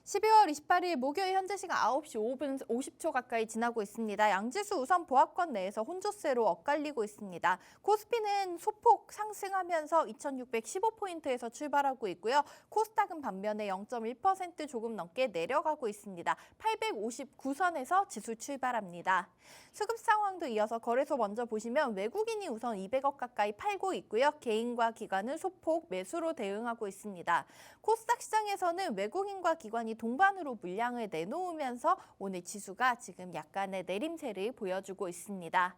12월 28일 목요일 현재 시간 9시 5분 50초 가까이 지나고 있습니다. 양지수 우선 보합권 내에서 혼조세로 엇갈리고 있습니다. 코스피는 소폭 상승하면서 2615포인트에서 출발하고 있고요. 코스닥은 반면에 0.1% 조금 넘게 내려가고 있습니다. 859선에서 지수 출발합니다. 수급 상황도 이어서 거래소 먼저 보시면 외국인이 우선 200억 가까이 팔고 있고요. 개인과 기관은 소폭 매수로 대응하고 있습니다. 코스닥 시장에서는 외국인과 기관이 동반으로 물량을 내놓으면서 오늘 지수가 지금 약간의 내림세를 보여주고 있습니다.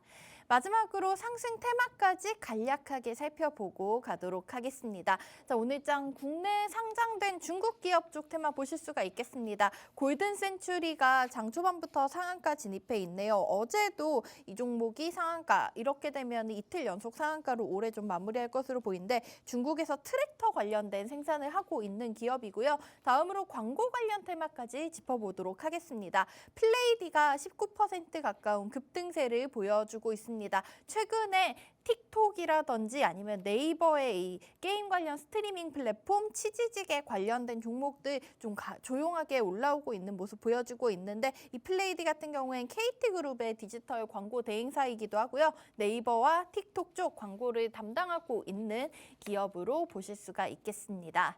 마지막으로 상승 테마까지 간략하게 살펴보고 가도록 하겠습니다. 자, 오늘장 국내 상장된 중국 기업 쪽 테마 보실 수가 있겠습니다. 골든 센츄리가 장 초반부터 상한가 진입해 있네요. 어제도 이 종목이 상한가, 이렇게 되면 이틀 연속 상한가로 올해 좀 마무리할 것으로 보이는데 중국에서 트랙터 관련된 생산을 하고 있는 기업이고요. 다음으로 광고 관련 테마까지 짚어보도록 하겠습니다. 플레이디가 19% 가까운 급등세를 보여주고 있습니다. 최근에 틱톡이라든지 아니면 네이버의 이 게임 관련 스트리밍 플랫폼 치지직에 관련된 종목들 좀 조용하게 올라오고 있는 모습 보여주고 있는데 이 플레이디 같은 경우엔 KT그룹의 디지털 광고 대행사이기도 하고요. 네이버와 틱톡 쪽 광고를 담당하고 있는 기업으로 보실 수가 있겠습니다.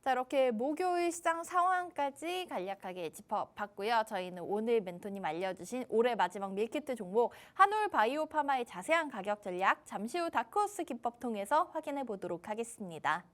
자, 이렇게 목요일 시장 상황까지 간략하게 짚어봤고요. 저희는 오늘 멘토님 알려주신 올해 마지막 밀키트 종목 한올바이오파마의 자세한 가격 전략 잠시 후 다크호스 기법 통해서 확인해 보도록 하겠습니다.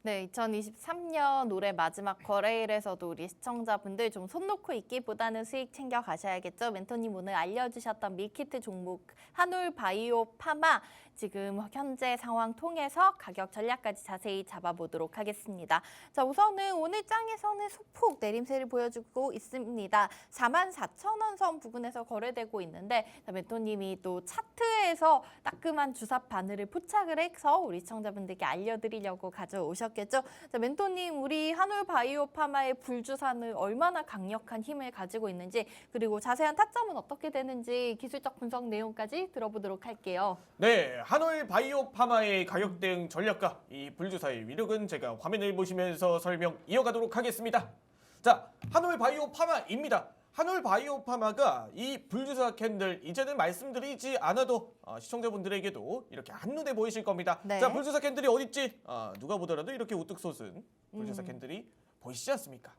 네, 2023년 올해 마지막 거래일에서도 우리 시청자분들 좀 손 놓고 있기보다는 수익 챙겨 가셔야겠죠. 멘토님 오늘 알려주셨던 밀키트 종목 한올바이오파마 지금 현재 상황 통해서 가격 전략까지 자세히 잡아보도록 하겠습니다. 자, 우선은 오늘 장에서는 소폭 내림세를 보여주고 있습니다. 44,000원 선 부근에서 거래되고 있는데 자, 멘토님이 또 차트에서 따끔한 주사 바늘을 포착을 해서 우리 시청자분들께 알려드리려고 가져오셨겠죠. 자, 멘토님, 우리 한올바이오파마의 불주사는 얼마나 강력한 힘을 가지고 있는지, 그리고 자세한 타점은 어떻게 되는지 기술적 분석 내용까지 들어보도록 할게요.
네, 한올바이오파마의 가격 대응 전략과 이 불주사의 위력은 제가 화면을 보시면서 설명 이어가도록 하겠습니다. 자, 한올바이오파마입니다. 한올바이오파마가 이 불주사 캔들 이제는 말씀드리지 않아도 시청자분들에게도 이렇게 한눈에 보이실 겁니다.
네.
자, 불주사 캔들이 어딨지? 누가 보더라도 이렇게 우뚝 솟은 불주사 캔들이 보이시지 않습니까?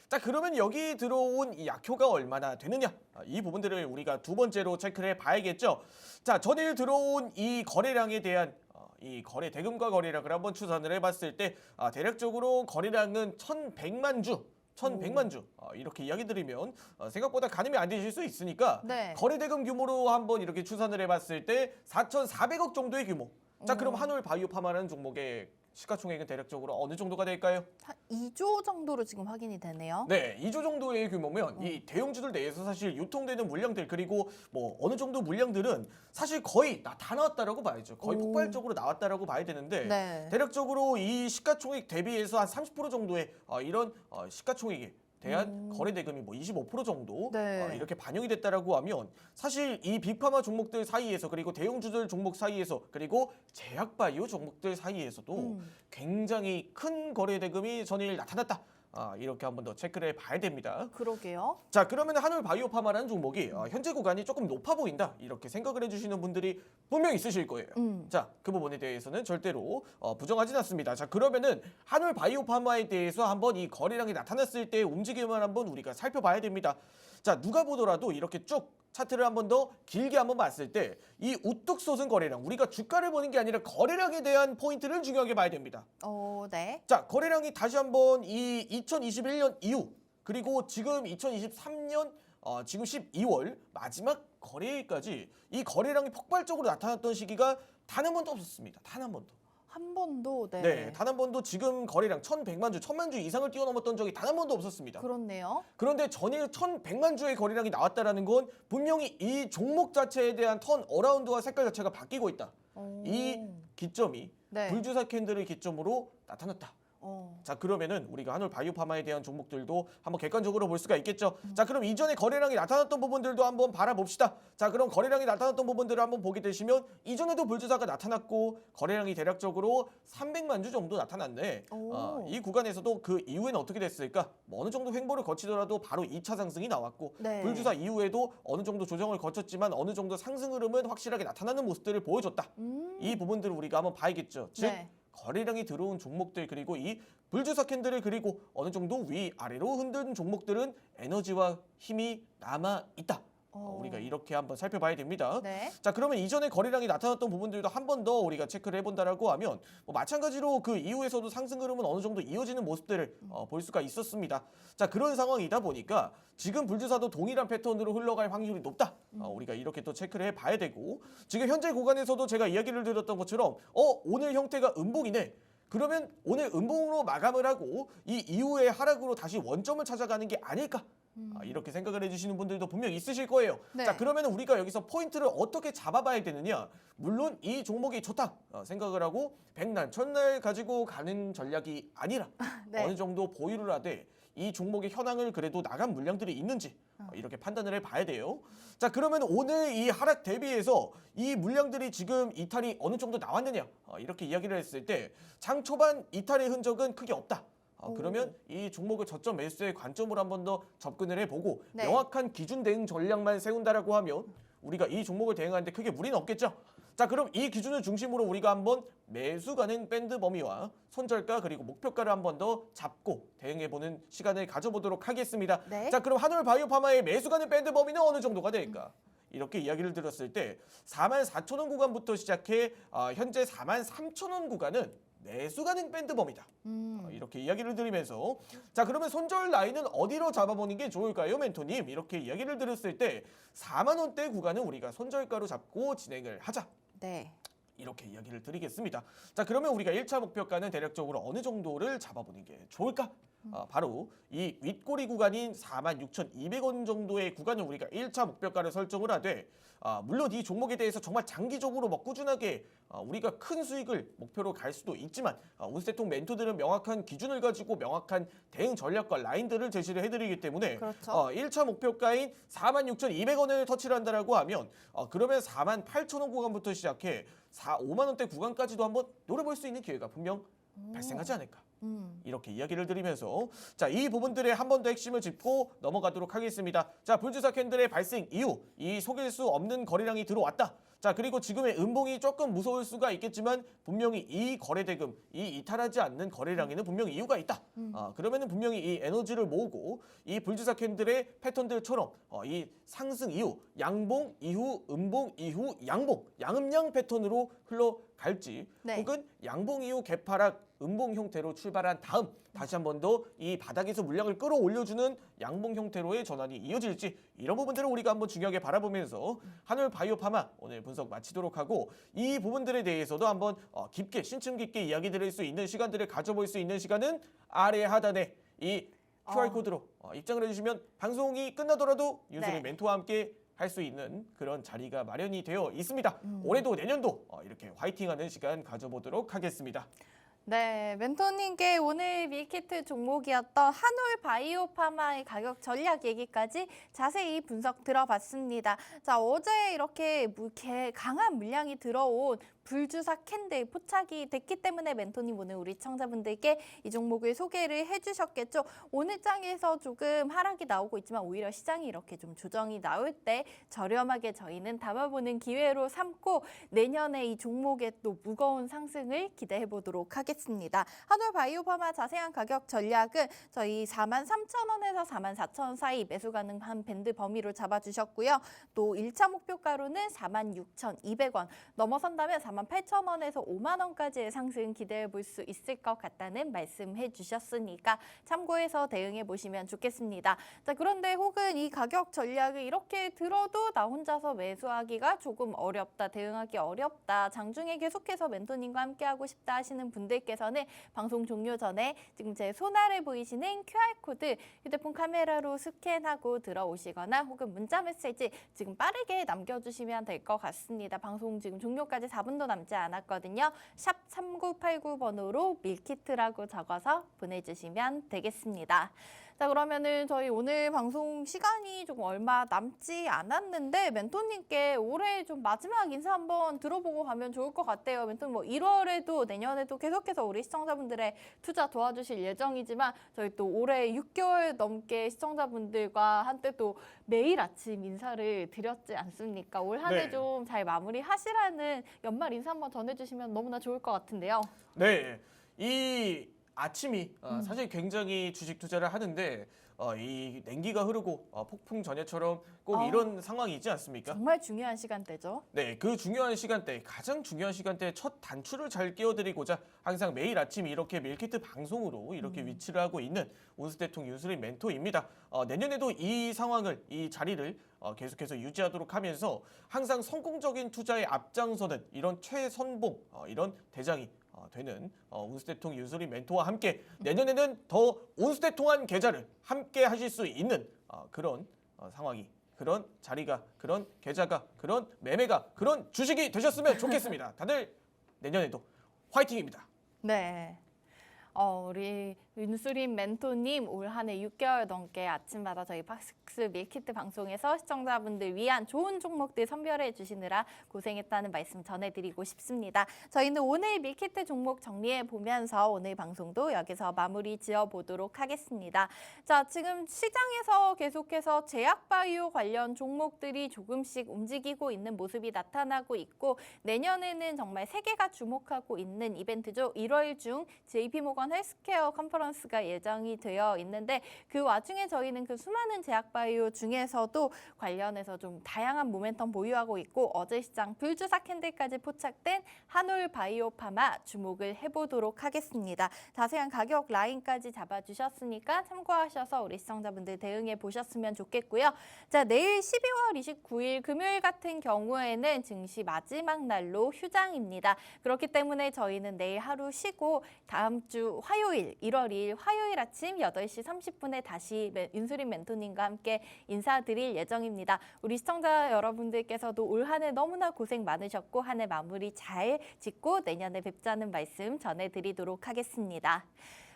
자, 그러면 여기 들어온 이 약효가 얼마나 되느냐? 이 부분들을 우리가 두 번째로 체크를 해봐야겠죠. 자, 전일 들어온 이 거래량에 대한 이 거래 대금과 거래량을 한번 추산을 해봤을 때 대략적으로 거래량은 1,100만 주. 1,100만 주 이렇게 이야기 드리면 생각보다 가늠이 안 되실 수 있으니까
네.
거래대금 규모로 한번 이렇게 추산을 해봤을 때 4,400억 정도의 규모. 자, 그럼 한올바이오파마라는 종목의 시가총액은 대략적으로 어느 정도가 될까요?
한 2조 정도로 지금 확인이 되네요.
네, 2조 정도의 규모면 이 대형주들 내에서 사실 유통되는 물량들, 그리고 뭐 어느 정도 물량들은 사실 거의 다 나왔다라고 봐야죠. 거의
오.
폭발적으로 나왔다라고 봐야 되는데
네.
대략적으로 이 시가총액 대비해서 한 30% 정도의 이런 시가총액에 대한 거래 대금이 뭐 25% 정도
네.
이렇게 반영이 됐다라고 하면 사실 이 빅파마 종목들 사이에서, 그리고 대형주들 종목 사이에서, 그리고 제약바이오 종목들 사이에서도 굉장히 큰 거래 대금이 전일 나타났다. 이렇게 한번 더 체크를 해봐야 됩니다.
그러게요.
자, 그러면 한올바이오파마라는 종목이 현재 구간이 조금 높아 보인다, 이렇게 생각을 해주시는 분들이 분명 있으실 거예요. 자, 그 부분에 대해서는 절대로 부정하진 않습니다. 자, 그러면은 한올바이오파마에 대해서 한번 이 거래량이 나타났을 때의 움직임을 한번 우리가 살펴봐야 됩니다. 자, 누가 보더라도 이렇게 쭉 차트를 한번 더 길게 한번 봤을 때 이 우뚝 솟은 거래량, 우리가 주가를 보는 게 아니라 거래량에 대한 포인트를 중요하게 봐야 됩니다.
네.
자, 거래량이 다시 한번 이 2021년 이후, 그리고 지금 2023년 지금 12월 마지막 거래일까지 이 거래량이 폭발적으로 나타났던 시기가 단 한 번도 없었습니다. 단 한 번도.
한 번도, 네.
네, 단 한 번도 지금 거래량 1,100만 주, 1,000만 주 이상을 뛰어넘었던 적이 단 한 번도 없었습니다.
그렇네요.
그런데 전일 1,100만 주의 거래량이 나왔다라는 건 분명히 이 종목 자체에 대한 턴 어라운드와 색깔 자체가 바뀌고 있다. 이 기점이
네.
불주사 캔들을 기점으로 나타났다. 자, 그러면은 우리가 한올바이오파마에 대한 종목들도 한번 객관적으로 볼 수가 있겠죠. 자, 그럼 이전에 거래량이 나타났던 부분들도 한번 바라봅시다. 자, 그럼 거래량이 나타났던 부분들을 한번 보게 되시면 이전에도 불주사가 나타났고 거래량이 대략적으로 300만 주 정도 나타났네. 이 구간에서도 그 이후에는 어떻게 됐을까? 뭐 어느 정도 횡보를 거치더라도 바로 2차 상승이 나왔고
네.
불주사 이후에도 어느 정도 조정을 거쳤지만 어느 정도 상승 흐름은 확실하게 나타나는 모습들을 보여줬다. 이 부분들을 우리가 한번 봐야겠죠. 즉
네.
거래량이 들어온 종목들, 그리고 이 불주사 캔들을 그리고 어느 정도 위아래로 흔든 종목들은 에너지와 힘이 남아 있다. 우리가 이렇게 한번 살펴봐야 됩니다.
네.
자, 그러면 이전에 거래량이 나타났던 부분들도 한 번 더 우리가 체크를 해본다라고 하면 뭐 마찬가지로 그 이후에서도 상승 흐름은 어느 정도 이어지는 모습들을 볼 수가 있었습니다. 자, 그런 상황이다 보니까 지금 불주사도 동일한 패턴으로 흘러갈 확률이 높다. 우리가 이렇게 또 체크를 해봐야 되고, 지금 현재 구간에서도 제가 이야기를 드렸던 것처럼 오늘 형태가 음봉이네. 그러면 오늘 음봉으로 마감을 하고 이 이후에 하락으로 다시 원점을 찾아가는 게 아닐까? 이렇게 생각을 해주시는 분들도 분명 있으실 거예요.
네.
자, 그러면 우리가 여기서 포인트를 어떻게 잡아봐야 되느냐? 물론 이 종목이 좋다 생각을 하고 백날 천날 가지고 가는 전략이 아니라
네.
어느 정도 보유를 하되 이 종목의 현황을 그래도 나간 물량들이 있는지 이렇게 판단을 해봐야 돼요. 자, 그러면 오늘 이 하락 대비해서 이 물량들이 지금 이탈이 어느 정도 나왔느냐? 이렇게 이야기를 했을 때 장 초반 이탈의 흔적은 크게 없다. 그러면 이 종목을 저점 매수의 관점으로 한 번 더 접근을 해보고
네.
명확한 기준 대응 전략만 세운다라고 하면 우리가 이 종목을 대응하는데 크게 무리는 없겠죠. 자, 그럼 이 기준을 중심으로 우리가 한번 매수 가능 밴드 범위와 손절가 그리고 목표가를 한 번 더 잡고 대응해보는 시간을 가져보도록 하겠습니다.
네.
자, 그럼 한올바이오파마의 매수 가능 밴드 범위는 어느 정도가 될까? 이렇게 이야기를 드렸을 때 44,000원 구간부터 시작해 현재 43,000원 구간은 매수 가능 밴드 범위다. 이렇게 이야기를 드리면서 자, 그러면 손절 라인은 어디로 잡아보는 게 좋을까요, 멘토님? 이렇게 이야기를 드렸을 때 4만 원대 구간은 우리가 손절가로 잡고 진행을 하자.
네.
이렇게 이야기를 드리겠습니다. 자, 그러면 우리가 1차 목표가는 대략적으로 어느 정도를 잡아보는 게 좋을까? 바로 이 윗꼬리 구간인 46,200원 정도의 구간을 우리가 1차 목표가를 설정을 하되, 물론 이 종목에 대해서 정말 장기적으로 꾸준하게 우리가 큰 수익을 목표로 갈 수도 있지만, 운세통 멘토들은 명확한 기준을 가지고 명확한 대응 전략과 라인들을 제시를 해드리기 때문에
그렇죠.
1차 목표가인 46,200원을 터치를 한다라고 하면 그러면 48,000원 구간부터 시작해 5만 원대 구간까지도 한번 노려볼 수 있는 기회가 분명 발생하지 않을까. 이렇게 이야기를 드리면서 자, 이 부분들의 한 번 더 핵심을 짚고 넘어가도록 하겠습니다. 자, 불주사 캔들의 발생 이후 이 속일 수 없는 거래량이 들어왔다. 자, 그리고 지금의 음봉이 조금 무서울 수가 있겠지만 분명히 이 거래대금, 이 이탈하지 않는 거래량에는 분명히 이유가 있다. 그러면은 분명히 이 에너지를 모으고 이 불주사 캔들의 패턴들처럼 이 상승 이후 양봉 이후 음봉 이후 양봉, 양음양 패턴으로 흘러갈지
네.
혹은 양봉 이후 개파락 음봉 형태로 출발한 다음 다시 한 번 더 이 바닥에서 물량을 끌어올려주는 양봉 형태로의 전환이 이어질지, 이런 부분들을 우리가 한번 중요하게 바라보면서 한올 바이오파마 오늘 분석 마치도록 하고, 이 부분들에 대해서도 한번 깊게 신층 깊게 이야기 드릴 수 있는 시간들을 가져볼 수 있는 시간은 아래 하단에 이 QR코드로 입장을 해주시면 방송이 끝나더라도 윤슬이
네.
멘토와 함께 할 수 있는 그런 자리가 마련이 되어 있습니다. 올해도 내년도 이렇게 화이팅하는 시간 가져보도록 하겠습니다.
네, 멘토님께 오늘 밀키트 종목이었던 한올 바이오파마의 가격 전략 얘기까지 자세히 분석 들어봤습니다. 자, 어제 이렇게 강한 물량이 들어온 불주사 캔들 포착이 됐기 때문에 멘토님 오늘 우리 시청자분들께 이 종목을 소개를 해주셨겠죠. 오늘 장에서 조금 하락이 나오고 있지만 오히려 시장이 이렇게 좀 조정이 나올 때 저렴하게 저희는 담아보는 기회로 삼고 내년에 이 종목의 또 무거운 상승을 기대해 보도록 하겠습니다. 한올 바이오파마 자세한 가격 전략은 저희 43,000원에서 44,000원 사이 매수 가능한 밴드 범위로 잡아주셨고요. 또 1차 목표가로는 46,200원 넘어선다면 48,000원에서 5만 원까지의 상승 기대해 볼 수 있을 것 같다는 말씀해 주셨으니까 참고해서 대응해 보시면 좋겠습니다. 자, 그런데 혹은 이 가격 전략을 이렇게 들어도 나 혼자서 매수하기가 조금 어렵다, 대응하기 어렵다, 장중에 계속해서 멘토님과 함께하고 싶다 하시는 분들께서는 방송 종료 전에 지금 제 손 아래 보이시는 QR코드 휴대폰 카메라로 스캔하고 들어오시거나 혹은 문자 메시지 지금 빠르게 남겨주시면 될 것 같습니다. 방송 지금 종료까지 4분도 남지 않았거든요. 샵 3989번호로 밀키트라고 적어서 보내주시면 되겠습니다. 자, 그러면은 저희 오늘 방송 시간이 조금 얼마 남지 않았는데 멘토님께 올해 좀 마지막 인사 한번 들어보고 가면 좋을 것 같아요. 멘토님 1월에도 내년에도 계속해서 우리 시청자분들의 투자 도와주실 예정이지만 저희 또 올해 6개월 넘게 시청자분들과 한때 또 매일 아침 인사를 드렸지 않습니까? 올 한 해 좀 잘 마무리하시라는 연말 인사 한번 전해주시면 너무나 좋을 것 같은데요.
네, 이 아침이 사실 굉장히 주식 투자를 하는데 이 냉기가 흐르고 폭풍 전야처럼 꼭 이런 상황이지 않습니까?
정말 중요한 시간대죠.
네, 그 중요한 시간대, 가장 중요한 시간대에 첫 단추를 잘 끼워드리고자 항상 매일 아침 이렇게 밀키트 방송으로 이렇게 위치를 하고 있는 온스테통 윤슬이 멘토입니다. 내년에도 이 상황을, 이 자리를 계속해서 유지하도록 하면서 항상 성공적인 투자에 앞장서는 이런 최선봉, 이런 대장이 되는 온스테통 윤슬이 멘토와 함께 내년에는 더 온스테통한 계좌를 함께 하실 수 있는 그런 상황이, 그런 자리가, 그런 계좌가, 그런 매매가, 그런 주식이 되셨으면 좋겠습니다. 다들 내년에도 화이팅입니다.
네. 우리 윤수림 멘토님 올 한 해 6개월 넘게 아침마다 저희 박스 밀키트 방송에서 시청자분들 위한 좋은 종목들 선별해 주시느라 고생했다는 말씀 전해드리고 싶습니다. 저희는 오늘 밀키트 종목 정리해 보면서 오늘 방송도 여기서 마무리 지어 보도록 하겠습니다. 자, 지금 시장에서 계속해서 제약바이오 관련 종목들이 조금씩 움직이고 있는 모습이 나타나고 있고 내년에는 정말 세계가 주목하고 있는 이벤트죠. 1월 중 JP모건 헬스케어 컨퍼런스 어나운스가 예정이 되어 있는데 그 와중에 저희는 그 수많은 제약바이오 중에서도 관련해서 좀 다양한 모멘텀 보유하고 있고 어제 시장 불주사 캔들까지 포착된 한올바이오파마 주목을 해보도록 하겠습니다. 자세한 가격 라인까지 잡아주셨으니까 참고하셔서 우리 시청자분들 대응해 보셨으면 좋겠고요. 자, 내일 12월 29일 금요일 같은 경우에는 증시 마지막 날로 휴장입니다. 그렇기 때문에 저희는 내일 하루 쉬고 다음 주 화요일 1월 2일 화요일 아침 8시 30분에 다시 윤수린 멘토님과 함께 인사드릴 예정입니다. 우리 시청자 여러분들께서도 올 한 해 너무나 고생 많으셨고 한 해 마무리 잘 짓고 내년에 뵙자는 말씀 전해드리도록 하겠습니다.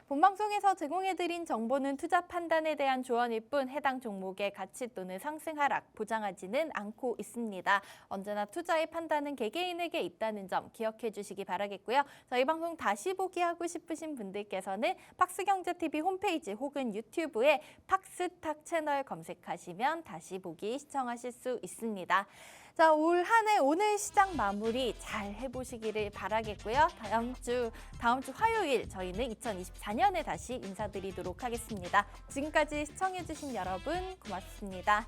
본방송에서 제공해드린 정보는 투자 판단에 대한 조언일 뿐 해당 종목의 가치 또는 상승 하락 보장하지는 않고 있습니다. 언제나 투자의 판단은 개개인에게 있다는 점 기억해 주시기 바라겠고요. 저희 방송 다시 보기 하고 싶으신 분들께서는 박스경제TV 홈페이지 혹은 유튜브에 박스탁 채널 검색하시면 다시 보기 시청하실 수 있습니다. 자, 올 한 해 오늘 시장 마무리 잘 해보시기를 바라겠고요. 다음 주 화요일 저희는 2024년에 다시 인사드리도록 하겠습니다. 지금까지 시청해주신 여러분 고맙습니다.